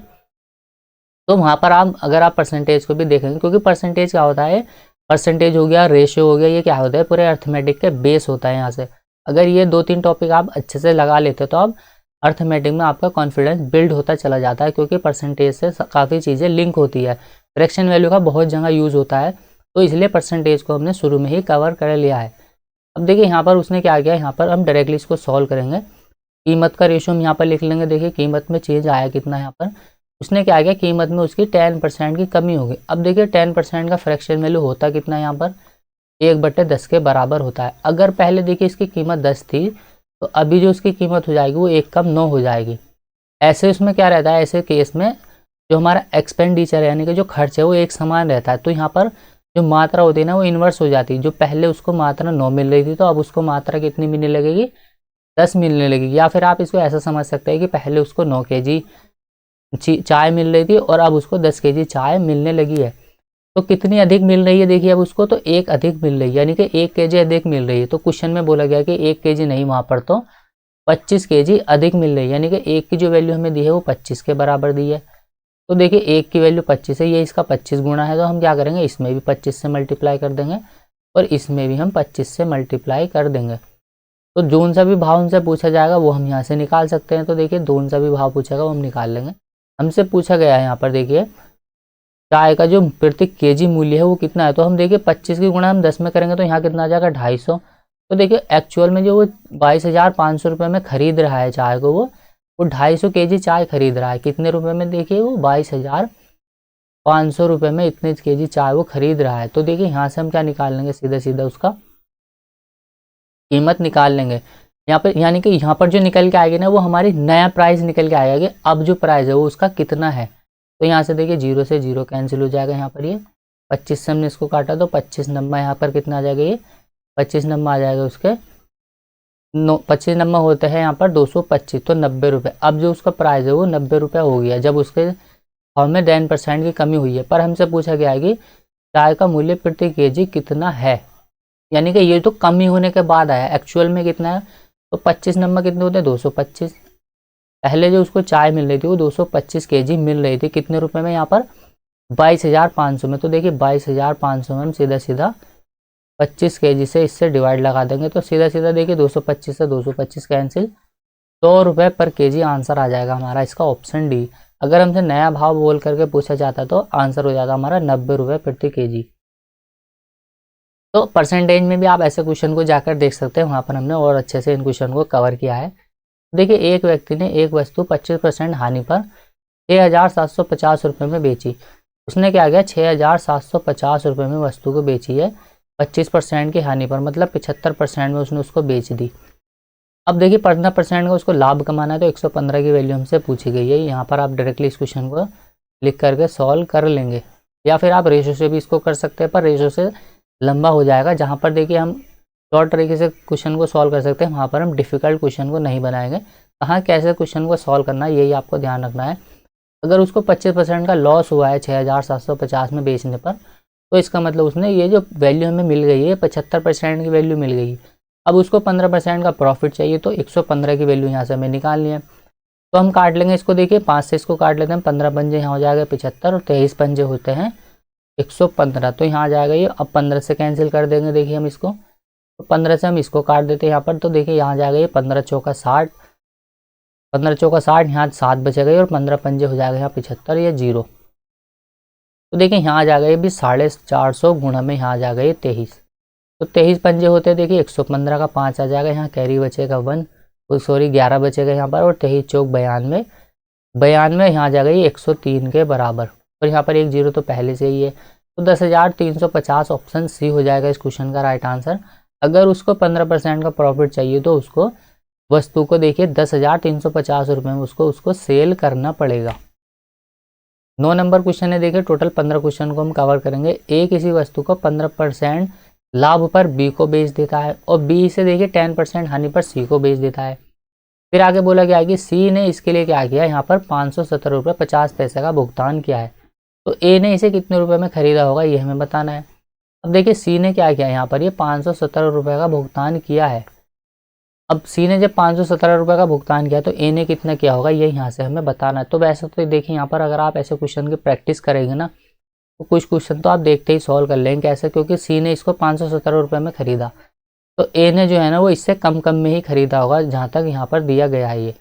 तो वहाँ पर आप अगर आप परसेंटेज को भी देखेंगे, क्योंकि परसेंटेज क्या होता है, परसेंटेज हो गया, रेशियो हो गया, ये क्या होता है, पूरे अर्थमेटिक के बेस होता है यहाँ से। अगर ये 2-3 टॉपिक आप अच्छे से लगा लेते तो आप अर्थमेटिक में आपका कॉन्फिडेंस बिल्ड होता चला जाता है, क्योंकि परसेंटेज से काफ़ी चीज़ें लिंक होती है। फ्रैक्शन वैल्यू का बहुत जगह यूज़ होता है, तो इसलिए परसेंटेज को हमने शुरू में ही कवर कर लिया है। अब देखिए यहाँ पर उसने क्या किया, यहाँ पर हम डायरेक्टली इसको सॉल्व करेंगे। कीमत का रेशियो हम यहाँ पर लिख लेंगे। देखिए कीमत में चेंज आया कितना है यहाँ पर, उसने क्या किया, कीमत में उसकी 10% की कमी होगी। अब देखिए 10% का फ्रैक्शन वैल्यू होता कितना है यहाँ पर, 1/10 के बराबर होता है। अगर पहले देखिए इसकी कीमत 10 थी तो अभी जो उसकी कीमत हो जाएगी वो 1 कम 9 हो जाएगी। ऐसे उसमें क्या रहता है, ऐसे केस में जो हमारा एक्सपेंडिचर है यानी कि जो खर्च है वो एक समान रहता है। तो यहाँ पर जो मात्रा होती है ना वो इन्वर्स हो जाती है। जो पहले उसको मात्रा 9 मिल रही थी तो अब उसको मात्रा कितनी मिलने लगेगी, 10 मिलने लगेगी। या फिर आप इसको ऐसा समझ सकते हैं कि पहले उसको 9 kg चाय मिल रही थी और अब उसको 10 kg चाय मिलने लगी है। तो कितनी अधिक मिल रही है, देखिए अब उसको तो 1 अधिक मिल रही है, यानी कि 1 kg अधिक मिल रही है। तो क्वेश्चन में बोला गया कि 1 kg नहीं, वहाँ पर तो 25 kg अधिक मिल रही है, यानी कि 1 की जो वैल्यू हमें दी है वो 25 के बराबर दी है। तो देखिए 1 की वैल्यू 25 है, ये इसका 25 गुना है, तो हम क्या करेंगे, इसमें भी 25 से मल्टीप्लाई कर देंगे और इसमें भी हम 25 से मल्टीप्लाई कर देंगे। तो जोन सा भी भाव उनसे पूछा जाएगा वो हम यहाँ से निकाल सकते हैं। तो देखिए जोन सा भी भाव पूछेगा वो हम निकाल लेंगे। हमसे पूछा गया है यहाँ पर देखिए चाय का जो प्रति केजी मूल्य है वो कितना है। तो हम देखिए 25 की गुणा हम 10 में करेंगे तो यहाँ कितना आ जाएगा, 250। तो देखिए एक्चुअल में जो वो 22,500 रुपये में खरीद रहा है चाय को, वो 250 kg चाय खरीद रहा है। कितने रुपए में, देखिए वो 22,500 रुपये में इतने kg चाय वो खरीद रहा है। तो देखिए यहाँ से हम क्या निकाल लेंगे, सीधा सीधा उसका कीमत निकाल लेंगे यहाँ पर, यानी कि यहाँ पर जो निकल के आएगी ना वो हमारी नया प्राइस निकल के आएगा कि अब जो प्राइस है वो उसका कितना है। तो यहाँ से देखिए 0 से 0 कैंसिल हो जाएगा। यहाँ पर ये 25 से हमने इसको काटा तो 25 नंबर यहाँ पर कितना आ जाएगा, ये 25 नंबर आ जाएगा उसके 25 नंबर होते हैं यहाँ पर 225, तो 90 रुपये। अब जो उसका प्राइस है वो 90 रुपये हो गया जब उसके भाव में 10% की कमी हुई है। पर हमसे पूछा गया है कि चाय का मूल्य प्रति केजी कितना है, यानी कि ये तो कमी होने के बाद आया, एक्चुअल में कितना है। तो 25 नंबर कितने होते हैं, 225। पहले जो उसको चाय मिल रही थी वो 225 kg मिल रही थी, कितने रुपए में, यहाँ पर 22,500 में। तो देखिए 22,500 में हम सीधा सीधा 25 kg से इससे डिवाइड लगा देंगे तो सीधा सीधा देखिए 225 से 225 कैंसिल, 100 रुपये पर केजी आंसर आ जाएगा हमारा इसका ऑप्शन डी। अगर हमसे नया भाव बोल करके पूछा जाता तो आंसर हो जाता हमारा 90 रुपये प्रति केजी। तो परसेंटेज में भी आप ऐसे क्वेश्चन को जाकर देख सकते हैं, वहाँ पर हमने और अच्छे से इन क्वेश्चन को कवर किया है। देखिए एक व्यक्ति ने एक वस्तु 25% हानि पर 6,750 रुपये में बेची। उसने क्या किया, 6,750 रुपये में वस्तु को बेची है 25% की हानि पर, मतलब 75% में उसने उसको बेच दी। अब देखिए 15% का उसको लाभ कमाना है तो 115 की वैल्यू हमसे पूछी गई है। यहाँ पर आप डायरेक्टली इस क्वेश्चन को लिख करके सॉल्व कर लेंगे, या फिर आप रेशो से भी इसको कर सकते हैं, पर रेशो से लंबा हो जाएगा। जहाँ पर देखिए हम शॉर्ट तरीके से क्वेश्चन को सॉल्व कर सकते हैं, वहाँ पर हम डिफ़िकल्ट क्वेश्चन को नहीं बनाएंगे। कहाँ कैसे क्वेश्चन को सॉल्व करना है यही आपको ध्यान रखना है। अगर उसको 25% का लॉस हुआ है 6,750 में बेचने पर, तो इसका मतलब उसने ये जो वैल्यू हमें मिल गई है 75% की वैल्यू मिल गई। अब उसको 15% का प्रॉफिट चाहिए तो 115 की वैल्यू यहाँ से हमें निकालनी है। तो हम काट लेंगे इसको, देखिए 5 से इसको काट लेते हैं, 15 पंजे यहाँ हो जाएगा 75 और 23 पंजे होते हैं 115, तो यहाँ आ जाएगा ये। अब 15 से कैंसिल कर देंगे, देखिए हम इसको, तो 15 से हम इसको काट देते हैं यहाँ पर, तो देखिए यहाँ जाएगा ये 15 चौका 60, 15 चौका 60, यहाँ 7 बचेगा और 15 पंजे हो जाएगा यहाँ 75, ये 0। तो देखिए यहाँ आ जाएगा ये भी 450 गुणा में यहाँ आ जाएगा ये 23, तो 23 पंजे होते हैं देखिए 115 का 5 आ जाएगा, यहाँ कैरी बचेगा 1, तो सॉरी 11 बचेगा यहाँ पर, और 23 चौक 92, 92 यहाँ आ जाएगा ये 103 के बराबर, और यहाँ पर एक 0 तो पहले से ही है। तो 10,350 ऑप्शन सी हो जाएगा इस क्वेश्चन का राइट आंसर। अगर उसको 15% का प्रॉफिट चाहिए तो उसको वस्तु को देखिए 10,350 रुपये में उसको सेल करना पड़ेगा। 9 नंबर क्वेश्चन है, देखिए टोटल 15 क्वेश्चन को हम कवर करेंगे। ए किसी वस्तु को 15% लाभ पर बी को बेच देता है और बी से देखिए 10% हानि पर सी को बेच देता है। फिर आगे बोला गया कि सी ने इसके लिए क्या किया, यहाँ पर 570 रुपये 50 पैसे का भुगतान किया है। तो ए ने इसे कितने रुपए में खरीदा होगा ये हमें बताना है। अब देखिए सी ने क्या किया, यहाँ पर ये 517 रुपये का भुगतान किया है। अब सी ने जब 517 रुपये का भुगतान किया तो ए ने कितना किया होगा, ये यहाँ से हमें बताना है। तो वैसे तो देखिए यहाँ पर अगर आप ऐसे क्वेश्चन की प्रैक्टिस करेंगे ना, तो कुछ क्वेश्चन तो आप देखते ही सॉल्व कर लेंगे। कैसे, क्योंकि सी ने इसको 517 रुपये में खरीदा, तो ए ने जो है ना वो इससे कम कम में ही खरीदा होगा, जहाँ तक यहाँ पर दिया गया है ये।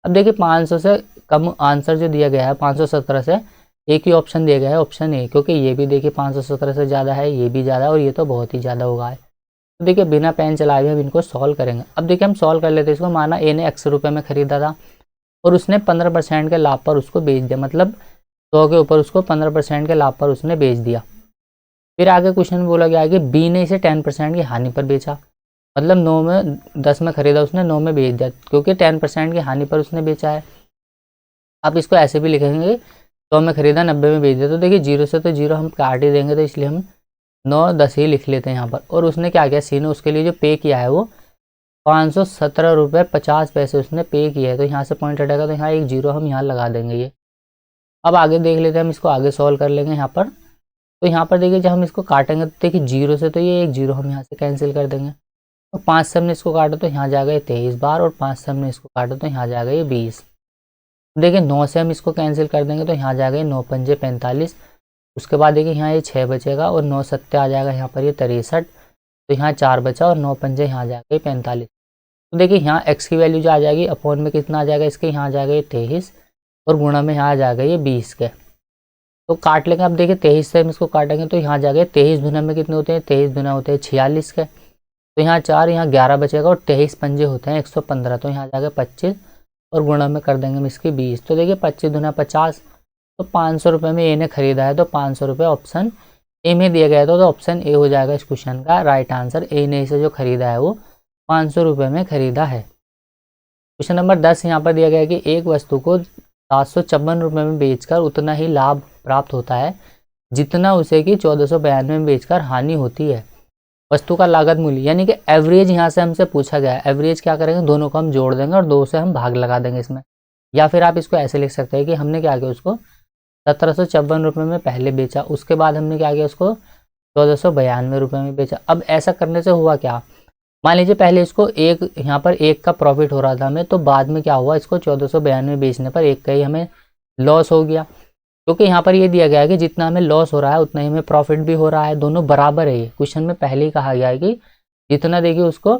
अब देखिए 500 से कम आंसर जो दिया गया है 517 से, एक ही ऑप्शन दिया गया है, ऑप्शन ए, क्योंकि ये भी देखिए 517 से ज़्यादा है, ये भी ज़्यादा है, और ये तो बहुत ही ज़्यादा होगा है। तो देखिए बिना पेन चलाए हुए हम इनको सॉल्व करेंगे। अब देखिए हम सॉल्व कर लेते हैं इसको। माना ए ने x रुपये में खरीदा था और उसने 15% के लाभ पर उसको बेच दिया, मतलब 100 के ऊपर उसको 15% के लाभ पर उसने बेच दिया। फिर आगे क्वेश्चन में बोला गया है कि बी ने इसे 10% की हानि पर बेचा, मतलब 9 में 10 में खरीदा उसने, 9 में बेच दिया, क्योंकि 10% की हानि पर उसने बेचा है। आप इसको ऐसे भी लिखेंगे 100 में खरीदा 90 में बेच दिया। तो देखिए 0 से तो 0 हम काट ही देंगे, तो इसलिए हम 9 10 ही लिख लेते हैं यहाँ पर। और उसने क्या किया, सी ने उसके लिए जो पे किया है वो 517 रुपये 50 पैसे उसने पे किया है। तो यहाँ से पॉइंट हटेगा, तो यहाँ एक 0 हम यहाँ लगा देंगे ये। अब आगे देख लेते हैं, हम इसको आगे सॉल्व कर लेंगे यहाँ पर। तो यहाँ पर देखिए जब हम इसको काटेंगे तो देखिए 0 से तो ये एक 0 हम यहाँ से कैंसिल कर देंगे। तो 5 से हमने इसको काटा तो यहाँ जाएगा ये 23 बार, और 5 से हमने इसको काटा तो यहाँ जाएगा ये 20। देखिए 9 से हम इसको कैंसिल कर देंगे तो यहाँ जाएगा ये 9 पंजे 45। उसके बाद देखिए यहाँ ये 6 बचेगा, और 9 सत्ते आ जाएगा यहाँ पर ये 63। तो यहाँ 4 बचा, और 9 पंजे यहाँ जाएगा ये 45। तो देखिए यहाँ x की वैल्यू जो आ जाएगी अपॉन में कितना आ जाएगा इसके, यहाँ आ जाएगा ये 23, और गुणा में यहाँ आ जाएगा ये 20 के। तो काट लेंगे। अब देखिए 23 से हम इसको काटेंगे तो यहाँ जाएगा 23 दुना में कितने होते हैं, 23 दुना होते हैं 46 के। तो यहाँ 4, यहाँ 11 बचेगा, और 23 पंजे होते हैं 115, तो यहाँ जाएगा 25, और गुणा में कर देंगे हम इसकी 20। तो देखिए 25 दुना 50, तो 500 रुपये में ए ने खरीदा है, तो 500 रुपये ऑप्शन ए में दिया गया था, तो ऑप्शन ए हो जाएगा इस क्वेश्चन का राइट आंसर। ए ने इसे जो खरीदा है वो 500 रुपये में खरीदा है। क्वेश्चन नंबर 10 यहाँ पर दिया गया है कि एक वस्तु को 754 रुपये में बेचकर उतना ही लाभ प्राप्त होता है जितना उसे कि 1492 में बेचकर हानि होती है। वस्तु का लागत मूल्य, यानी कि एवरेज यहाँ से हमसे पूछा गया है। एवरेज क्या करेंगे, दोनों को हम जोड़ देंगे और 2 से हम भाग लगा देंगे इसमें। या फिर आप इसको ऐसे लिख सकते हैं कि हमने क्या किया, उसको 1754 रुपये में पहले बेचा, उसके बाद हमने क्या किया, उसको 1492 रुपये में बेचा। अब ऐसा करने से हुआ क्या, मान लीजिए पहले इसको एक, यहाँ पर 1 का प्रॉफिट हो रहा था हमें, तो बाद में क्या हुआ, इसको 1492 बेचने पर 1 का ही हमें लॉस हो गया। क्योंकि यहाँ पर ये दिया गया है कि जितना हमें लॉस हो रहा है उतना ही हमें प्रॉफिट भी हो रहा है, दोनों बराबर है। ये क्वेश्चन में पहले ही कहा गया है कि जितना देखिए उसको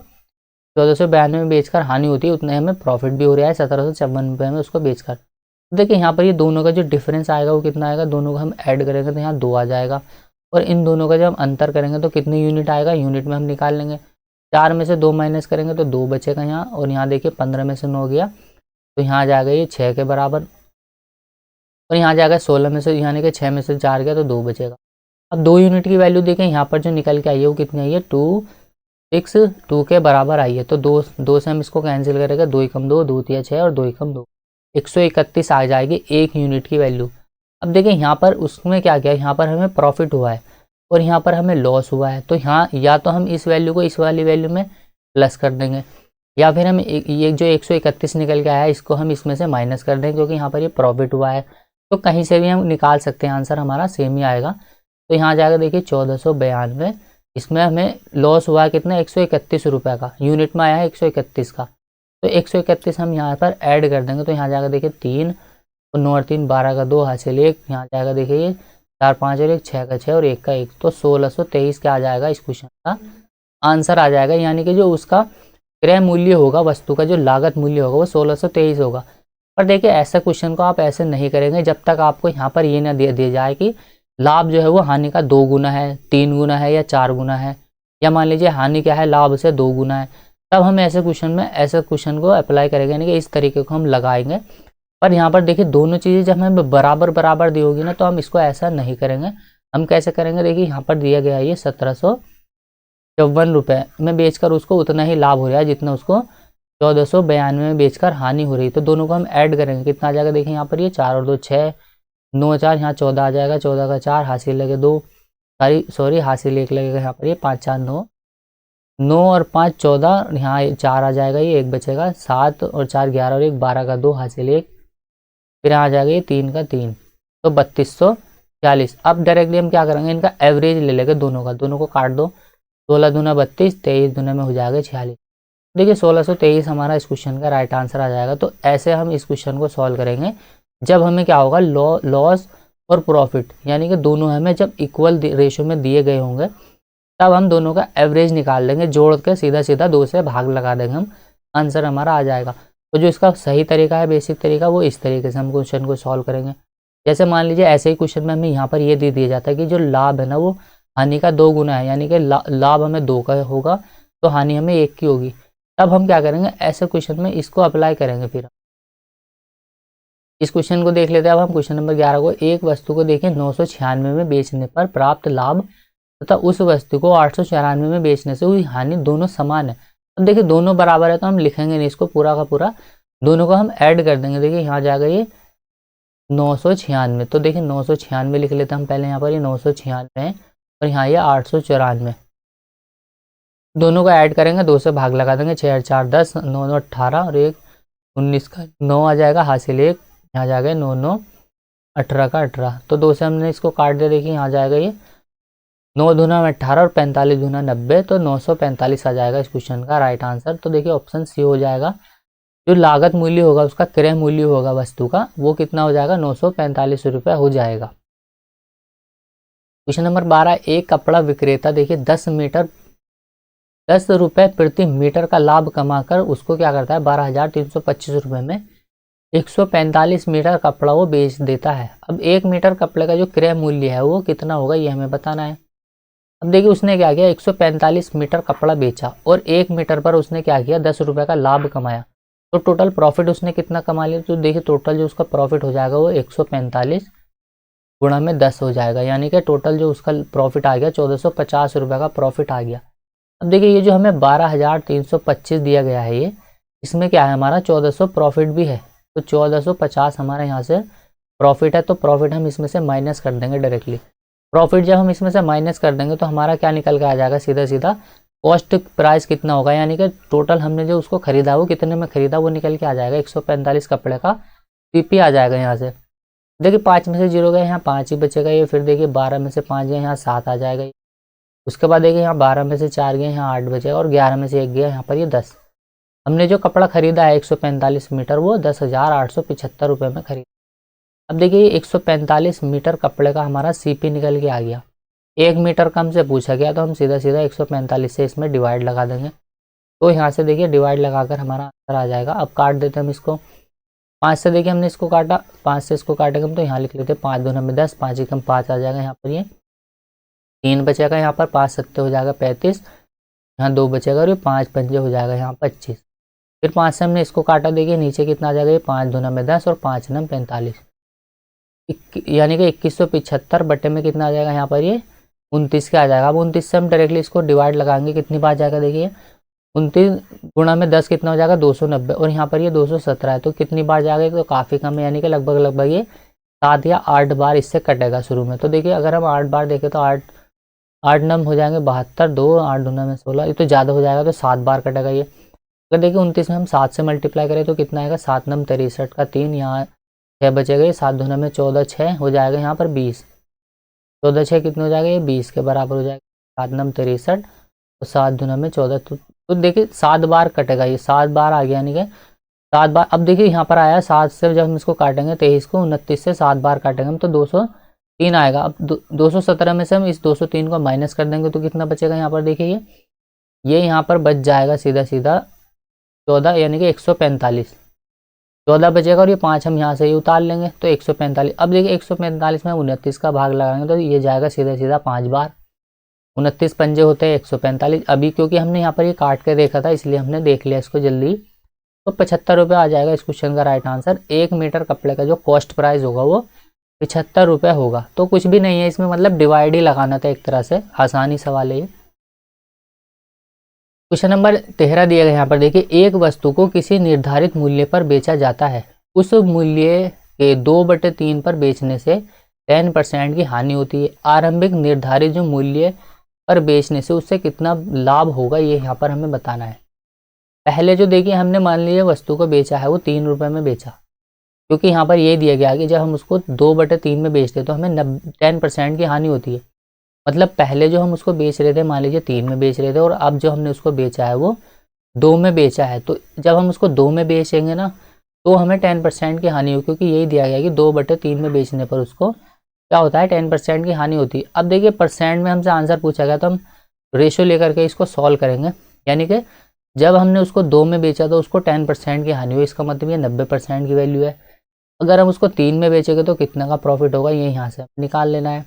1492 में बेचकर हानि होती है उतना ही हमें प्रॉफिट भी हो रहा है 1754 रुपये में उसको बेचकर। देखिए यहाँ पर ये दोनों का जो डिफरेंस आएगा वो कितना आएगा, दोनों को हम ऐड करेंगे तो यहाँ 2 आ जाएगा, और इन दोनों का जब हम अंतर करेंगे तो कितने यूनिट आएगा, यूनिट में हम निकाल लेंगे। 4 में से 2 माइनस करेंगे तो 2 बचेगा यहाँ, और यहाँ देखिए 15 में से 9 गया तो यहाँ आ जाएगा ये 6 के बराबर, और यहाँ जाएगा 16 में से, यानी कि 6 में से 4 गया तो 2 बचेगा। अब 2 यूनिट की वैल्यू देखें, यहाँ पर जो निकल के आई है वो कितनी आई है, 262 के बराबर आई है। तो 2 से हम इसको कैंसिल करेंगे, 2 एकम 2, 2 तिया 6 और 2 एकम 2, 131 आ जाएगी 1 यूनिट की वैल्यू। अब देखिए यहाँ पर उसमें क्या किया, यहाँ पर हमें प्रॉफिट हुआ है और यहाँ पर हमें लॉस हुआ है। तो यहाँ या तो हम इस वैल्यू को इस वाली वैल्यू में प्लस कर देंगे, या फिर हम ये जो 131 निकल के आया है इसको हम इसमें से माइनस कर देंगे, क्योंकि यहाँ पर ये प्रॉफिट हुआ है। तो कहीं से भी हम निकाल सकते हैं, आंसर हमारा सेम ही आएगा। तो यहाँ जाएगा देखिए 1492, इसमें हमें लॉस हुआ है कितना, 131 रुपये का, यूनिट में आया है 131 का। तो 131 हम यहाँ पर ऐड कर देंगे, तो यहाँ जाएगा देखिए 3 और 9 और 3 12 का 2 हासिल 1, यहाँ जाएगा देखिए ये 4 5 और 1 6 का 6 और 1 का 1, तो 1623 क्या आ जाएगा इस क्वेश्चन का आंसर आ जाएगा। यानी कि जो उसका क्रय मूल्य होगा, वस्तु का जो लागत मूल्य होगा वो 1623 होगा। पर देखिए ऐसा क्वेश्चन को आप ऐसे नहीं करेंगे जब तक आपको यहाँ पर ये ना दे दिया जाए कि लाभ जो है वो हानि का 2 गुना है, 3 गुना है या 4 गुना है, या मान लीजिए हानि क्या है, लाभ से 2 गुना है। तब हम ऐसे क्वेश्चन को अप्लाई करेंगे, यानी कि इस तरीके को हम लगाएंगे। पर यहाँ पर देखिए दोनों चीज़ें जब हमें बराबर बराबर दी होगी ना, तो हम इसको ऐसा नहीं करेंगे। हम कैसे करेंगे, देखिए यहाँ पर दिया गया है ये 1754 रुपये में बेचकर उसको उतना ही लाभ हो रहा है जितना उसको 1492 में बेचकर हानि हो रही है। तो दोनों को हम ऐड करेंगे, कितना आ जाएगा, देखिए यहाँ पर ये 4 और 2 6, 9 4, यहाँ 14 आ जाएगा, 14 का 4 हासिल लगे 2, सॉरी हासिल 1 लगेगा, यहाँ पर ये 5 4 9, 9 और 5 14, यहाँ 4 आ जाएगा, ये 1 बचेगा, 7 और 4 11 और 1 12 का 2 हासिल 1, फिर यहाँ आ जाएगा ये 3 का 3, तो 3200 46। अब डायरेक्टली हम क्या करेंगे, इनका एवरेज ले लेंगे दोनों का, दोनों को काट दो, 16 दूना 32, 23 दूना में हो जाएगा 46। देखिए 1623 हमारा इस क्वेश्चन का राइट आंसर आ जाएगा। तो ऐसे हम इस क्वेश्चन को सॉल्व करेंगे जब हमें क्या होगा, लॉस और प्रॉफिट यानी कि दोनों हमें जब इक्वल रेशो में दिए गए होंगे, तब हम दोनों का एवरेज निकाल लेंगे, जोड़ के सीधा सीधा 2 से भाग लगा देंगे, हम आंसर हमारा आ जाएगा। तो जो इसका सही तरीका है, बेसिक तरीका, वो इस तरीके से हम क्वेश्चन को सॉल्व करेंगे। जैसे मान लीजिए ऐसे ही क्वेश्चन में हमें यहाँ पर ये दे दिया जाता है कि जो लाभ है ना वो हानि का 2 गुना है, यानी कि लाभ हमें 2 का होगा तो हानि हमें 1 की होगी। तब हम क्या करेंगे, ऐसे क्वेश्चन में इसको अप्लाई करेंगे। फिर इस क्वेश्चन को देख लेते हैं। अब हम क्वेश्चन नंबर 11 को, एक वस्तु को देखिए 996 में बेचने पर प्राप्त लाभ तथा उस वस्तु को 894 में बेचने से हुई हानि दोनों समान है। अब देखिए दोनों बराबर है तो हम लिखेंगे नहीं इसको पूरा का पूरा, दोनों को हम ऐड कर देंगे। देखिए यहाँ जाएगा ये 996, तो देखिए 996 लिख लेते हैं हम पहले, यहाँ पर ये 996 है और यहाँ ये 894, दोनों को ऐड करेंगे, 2 से भाग लगा देंगे, 6 4 10, 9 9 18 और 1 19 का 9 आ जाएगा, हासिल 1, यहाँ जाएगा 9 9 18 का 18। तो 2 से हमने इसको काट दिया, देखिए यहाँ जाएगा ये 9 दूना 18 और 45 दूना 90, तो 945 आ जाएगा इस क्वेश्चन का राइट आंसर। तो देखिए ऑप्शन सी हो जाएगा। जो लागत मूल्य होगा, उसका क्रय मूल्य होगा वस्तु का, वो कितना हो जाएगा, 945 रुपये हो जाएगा। क्वेश्चन नंबर 12, एक कपड़ा विक्रेता देखिए 10 रुपये प्रति मीटर का लाभ कमाकर उसको क्या करता है, 12,325 रुपये में 145 मीटर कपड़ा वो बेच देता है। अब 1 मीटर कपड़े का जो क्रय मूल्य है वो कितना होगा, ये हमें बताना है। अब देखिए उसने क्या किया, 145 मीटर कपड़ा बेचा और 1 मीटर पर उसने क्या किया, 10 रुपये का लाभ कमाया। तो टोटल प्रॉफिट उसने कितना कमा लिया, तो देखिए टोटल जो उसका प्रॉफिट हो जाएगा वो 145 गुणा में 10 हो जाएगा, यानी कि टोटल जो उसका प्रॉफिट आ गया 1450 रुपये का प्रॉफिट आ गया। अब देखिए ये जो हमें 12,325 दिया गया है, ये इसमें क्या है, हमारा 1400 प्रॉफिट भी है, तो 1450 हमारा यहाँ से प्रॉफिट है। तो प्रॉफिट हम इसमें से माइनस कर देंगे डायरेक्टली। प्रॉफिट जब हम इसमें से माइनस कर देंगे तो हमारा क्या निकल के आ जाएगा, सीधा सीधा कॉस्ट प्राइस कितना होगा, यानी कि टोटल हमने जो उसको खरीदा वो कितने में खरीदा वो निकल के आ जाएगा, 145 कपड़े का पीपी आ जाएगा यहाँ से। देखिए 5 में से 0 गए, यहाँ 5 ही बचेगा ये, फिर देखिए 12 में से 5 गए, यहाँ 7 आ जाएगा। उसके बाद देखिए यहाँ 12 में से 4 गए, यहाँ 8 बचेगा और 11 में से 1 गया, यहाँ पर ये 10। हमने जो कपड़ा खरीदा है 145 मीटर वो 10,875 रुपये में खरीदा। अब देखिए 145 मीटर कपड़े का हमारा सीपी निकल के आ गया। 1 मीटर कम से पूछा गया तो हम सीधा सीधा 145 से इसमें डिवाइड लगा देंगे। तो यहाँ से देखिए डिवाइड लगाकर हमारा आंसर आ जाएगा। अब काट देते हैं हम इसको, 5 से देखिए हमने इसको काटा, 5 से इसको काटेंगे हम तो यहाँ लिख लेते हैं 5 दूना में 10, 5 एकम 5 आ जाएगा, यहाँ पर ये 3 बचेगा, यहाँ पर 5 सत्ते हो जाएगा 35, यहाँ 2 बचेगा और ये 5 पंजे हो जाएगा यहाँ 25। फिर 5 से हमने इसको काटा, देखिए नीचे कितना आ जाएगा, ये 5 दूना में 10 और 5 नम 45, यानी कि 2175 बटे में कितना आ जाएगा, यहाँ पर ये 29 का आ जाएगा। अब 29 से हम डायरेक्टली इसको डिवाइड लगाएंगे, कितनी बार जाएगा, देखिए 29 गुणा में 10 कितना हो जाएगा, 290 और यहाँ पर ये 217 है, तो कितनी बार जाएगा, तो काफ़ी कम है, यानी कि लगभग ये 7 या 8 बार इससे कटेगा शुरू में। तो देखिए अगर हम 8 बार देखें तो 8 नम हो जाएंगे 72, 2 8 दूना में 16, ये तो ज़्यादा हो जाएगा, तो 7 बार कटेगा ये। अगर देखिए 29 में हम 7 से मल्टीप्लाई करें तो कितना आएगा, 7 नम 63 का 3, यहाँ 6 बचेगा, ये 7 दूना में 14, 6 हो जाएगा यहाँ पर 20, 14 6 कितने हो जाएगा, ये 20 के बराबर हो जाएगा, 7 नम 63 तो 7 दूना में 14, तो देखिए 7 बार कटेगा, ये 7 बार आ गया, यानी कि 7 बार। अब देखिए यहाँ पर आया 7 से जब हम इसको काटेंगे 23 को 29 से 7 बार काटेंगे हम तो 203 आएगा। अब 217 में से हम इस 203 को माइनस कर देंगे तो कितना बचेगा, यहाँ पर देखिए ये यहाँ पर बच जाएगा सीधा सीधा 14, यानी कि 145, 14 बचेगा और ये 5 हम यहाँ से ही उतार लेंगे तो 145। अब देखिए 145 में 29 का भाग लगाएंगे तो ये जाएगा सीधा सीधा 5 बार, 29 पंजे होते हैं 145। अभी क्योंकि हमने यहाँ पर ये काट के देखा था इसलिए हमने देख लिया इसको जल्दी, तो 75 रुपये आ जाएगा इस क्वेश्चन का राइट आंसर। 1 मीटर कपड़े का जो कॉस्ट प्राइस होगा वो 75 रुपये होगा। तो कुछ भी नहीं है इसमें, मतलब डिवाइड ही लगाना था एक तरह से, आसानी सवाल है ये। क्वेश्चन नंबर 13 दिया गया यहाँ पर देखिए, एक वस्तु को किसी निर्धारित मूल्य पर बेचा जाता है, उस मूल्य के 2/3 पर बेचने से 10% की हानि होती है। आरंभिक निर्धारित जो मूल्य पर बेचने से उससे कितना लाभ होगा ये यहाँ पर हमें बताना है। पहले जो देखिए हमने मान लिया वस्तु को बेचा है वो 3 रुपये में बेचा, क्योंकि यहाँ पर ये दिया गया कि जब हम उसको 2/3 में बेचते तो हमें 10% की हानि होती है। मतलब पहले जो हम उसको बेच रहे थे, मान लीजिए 3 में बेच रहे थे, और अब जो हमने उसको बेचा है वो 2 में बेचा है। तो जब हम उसको 2 में बेचेंगे ना, तो हमें 10% की हानि होगी, क्योंकि यही दिया गया कि 2/3 में बेचने पर उसको क्या होता है, 10% की हानि होती है। अब देखिए परसेंट में हमसे आंसर पूछा गया, तो हम रेशो लेकर के इसको सॉल्व करेंगे। यानी कि जब हमने उसको 2 में बेचा तो उसको 10% की हानि हुई, इसका मतलब ये 90% की वैल्यू है। अगर हम उसको 3 में बेचेंगे तो कितना का प्रॉफिट होगा, ये यहाँ से निकाल लेना है।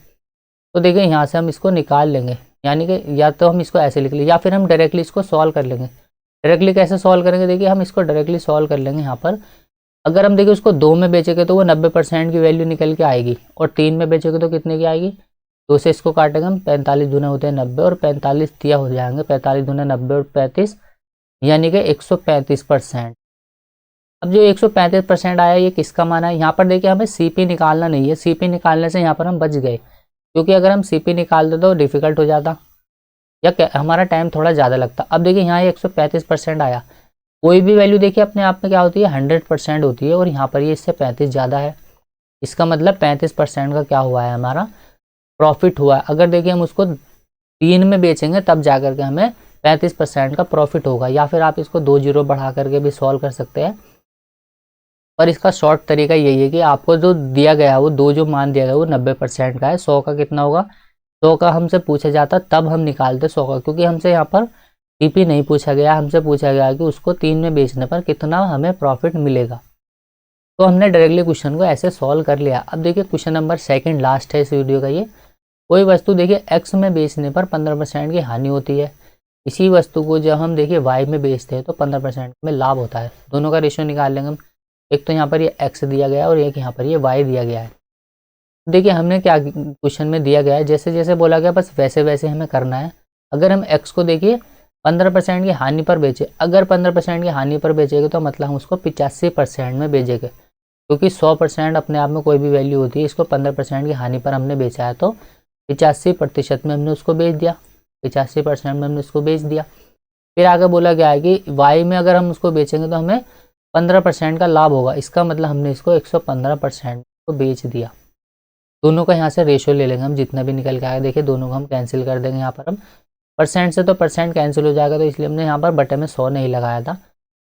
तो देखिए यहाँ से हम इसको निकाल लेंगे, यानी कि या तो हम इसको ऐसे लिख लें या फिर हम डायरेक्टली इसको सॉल्व कर लेंगे। डायरेक्टली कैसे सॉल्व करेंगे, देखिए हम इसको डायरेक्टली सॉल्व कर लेंगे। यहाँ पर अगर हम देखिए उसको 2 में बेचेंगे तो वो 90% की वैल्यू निकल के आएगी, और 3 में बेचेंगे तो कितने की आएगी, 2 से इसको काटेंगे हम, 45 दूना होते हैं 90, और 45 दिया हो जाएंगे, 45 दूना 90 और 35, यानी कि 135%। अब जो 135% आया ये किसका मान है, यहाँ पर देखिए हमें सीपी निकालना नहीं है। सीपी निकालने से यहाँ पर हम बच गए, क्योंकि अगर हम सीपी निकालते तो डिफिकल्ट हो जाता या हमारा टाइम थोड़ा ज़्यादा लगता। अब देखिए यहाँ 135% आया। कोई भी वैल्यू देखिए अपने आप में क्या होती है, 100% होती है, और यहाँ पर ये इससे 35 ज़्यादा है। इसका मतलब 35% का क्या हुआ है, हमारा प्रॉफिट हुआ है। अगर देखिए हम उसको 3 में बेचेंगे तब जा करके हमें 35% का प्रॉफिट होगा, या फिर आप इसको 2 जीरो बढ़ा करके भी सॉल्व कर सकते हैं। पर इसका शॉर्ट तरीका यही है कि आपको जो दिया गया है वो जो मान दिया गया वो 90% का है। 100 का कितना होगा, 100 का हमसे पूछा जाता तब हम निकालते 100 का, क्योंकि हमसे यहाँ पर सीपी नहीं पूछा गया, हमसे पूछा गया कि उसको 3 में बेचने पर कितना हमें प्रॉफिट मिलेगा। तो हमने डायरेक्टली क्वेश्चन को ऐसे सॉल्व कर लिया। अब देखिए क्वेश्चन नंबर 2 लास्ट है इस वीडियो का ये। कोई वस्तु देखिए x में बेचने पर 15% की हानि होती है। इसी वस्तु को जब हम देखिए y में बेचते हैं तो 15% में लाभ होता है। दोनों का रेशियो निकाल लेंगे हम। एक तो यहाँ पर ये x दिया गया है और एक यहाँ पर ये y दिया गया है। देखिए हमने क्या क्वेश्चन में दिया गया है, जैसे जैसे बोला गया बस वैसे वैसे हमें करना है। अगर हम x को देखिए 15% की हानि पर बेचे, अगर 15% की हानि पर बेचेंगे तो मतलब हम उसको 85% में बेचेंगे, क्योंकि 100% अपने आप में कोई भी वैल्यू होती है। इसको 15% की हानि पर हमने बेचा है तो 85% में हमने उसको बेच दिया, 85% में हमने उसको बेच दिया। फिर आगे बोला गया है कि y में अगर हम उसको बेचेंगे तो हमें 15% का लाभ होगा। इसका मतलब हमने इसको 115% को बेच दिया। दोनों का यहाँ से रेशियो ले लेंगे हम, जितना भी निकल के आएगा। देखिए दोनों को हम कैंसिल कर देंगे। यहाँ पर हम परसेंट से तो परसेंट कैंसिल हो जाएगा, तो इसलिए हमने यहाँ पर बटे में 100 नहीं लगाया था।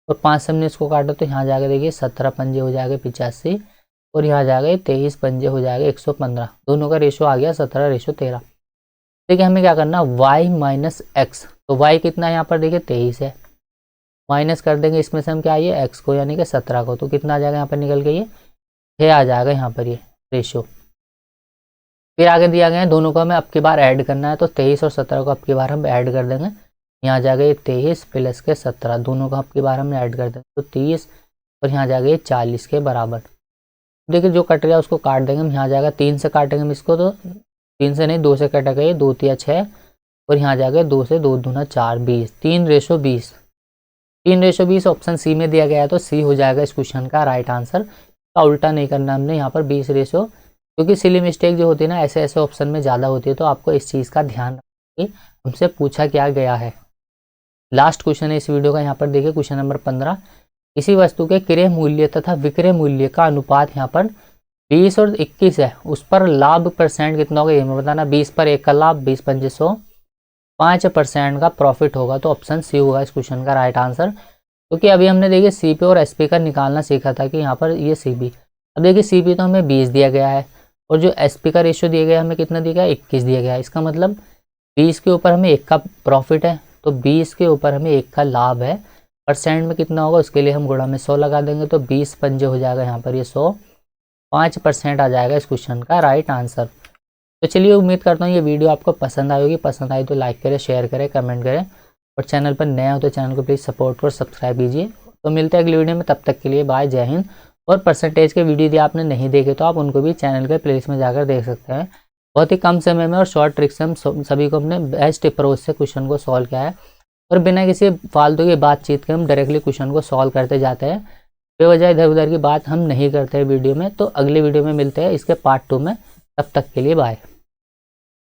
और 5 से हमने इसको काटा तो यहाँ जाकर देखिए 17 पंजे हो जाएगा 85, और यहाँ जाएगा 23 पंजे हो जाएगा 115। दोनों का रेशियो आ गया 17:13। देखिए हमें क्या करना, y माइनस एक्स। तो y कितना है यहाँ पर देखिए 23 है, माइनस कर देंगे इसमें से हम क्या आइए x को, यानी कि 17 को। तो कितना आ जाएगा यहाँ पर निकल के, ये 6 आ जाएगा यहाँ पर ये रेशियो। फिर आगे दिया गया है दोनों को हमें अब की बार ऐड करना है, तो 23 और 17 को अब की बार हम ऐड कर देंगे। यहाँ जाएगा ये 23 प्लस के 17, दोनों को अब की बार हमने ऐड कर देंगे तो 30, और यहाँ जाएगा ये 40 के बराबर। देखिए जो कट गया उसको काट देंगे हम। यहाँ जाएगा 3 से काटेंगे हम इसको, तो 3 से नहीं 2 से कटेगा ये, 2 3 6, और यहाँ जाएगा 2 से 2 दूना 4, 20, 3:20। 3:20 ऑप्शन सी में दिया गया है, तो सी हो जाएगा इस क्वेश्चन का राइट आंसर। का उल्टा नहीं करना हमने यहाँ पर 20 रेशो, क्योंकि सिली मिस्टेक जो होती है ना ऐसे ऐसे ऑप्शन में ज़्यादा होती है। तो आपको इस चीज़ का ध्यान रखना कि हमसे पूछा क्या गया है। लास्ट क्वेश्चन है इस वीडियो का, यहाँ पर देखिए क्वेश्चन नंबर 15। किसी वस्तु के क्रय मूल्य तथा विक्रय मूल्य का अनुपात यहाँ पर 20 और 21 है, उस पर लाभ परसेंट कितना होगा ये हमें बताना। 20 पर 1 का लाभ, 20 पंजे 100, 5% का प्रॉफिट होगा। तो ऑप्शन सी होगा इस क्वेश्चन का राइट आंसर। क्योंकि अभी हमने देखिए सीपी और एसपी का निकालना सीखा था कि यहाँ पर ये सीपी, अब देखिए सीपी तो हमें 20 दिया गया है, और जो एसपी का रेशियो दिया गया है हमें कितना दिया गया है, 21 दिया गया है। इसका मतलब 20 के ऊपर हमें 1 का प्रॉफिट है, तो 20 के ऊपर हमें 1 का लाभ है। परसेंट में कितना होगा उसके लिए हम गुणा में 100 लगा देंगे, तो 20 पंजे हो जाएगा यहाँ पर ये 100, 5% आ जाएगा इस क्वेश्चन का राइट आंसर। तो चलिए उम्मीद करता हूँ ये वीडियो आपको पसंद आई होगी। पसंद आई तो लाइक करें, शेयर करें, कमेंट करें, और चैनल पर नया हो तो चैनल को प्लीज़ सपोर्ट और सब्सक्राइब कीजिए। तो मिलते हैं अगली वीडियो में, तब तक के लिए बाय, जय हिंद। और परसेंटेज के वीडियो यदि आपने नहीं देखे तो आप उनको भी चैनल के प्लेलिस्ट में जाकर देख सकते हैं। बहुत ही कम समय में और शॉर्ट ट्रिक्स से हम सभी को अपने बेस्ट अप्रोच से क्वेश्चन को सॉल्व किया है, और बिना किसी फालतू की बातचीत के हम डायरेक्टली क्वेश्चन को सॉल्व करते जाते हैं। बेवजह इधर उधर की बात हम नहीं करते हैं वीडियो में। तो अगले वीडियो में मिलते हैं इसके पार्ट 2 में, तब तक के लिए बाय।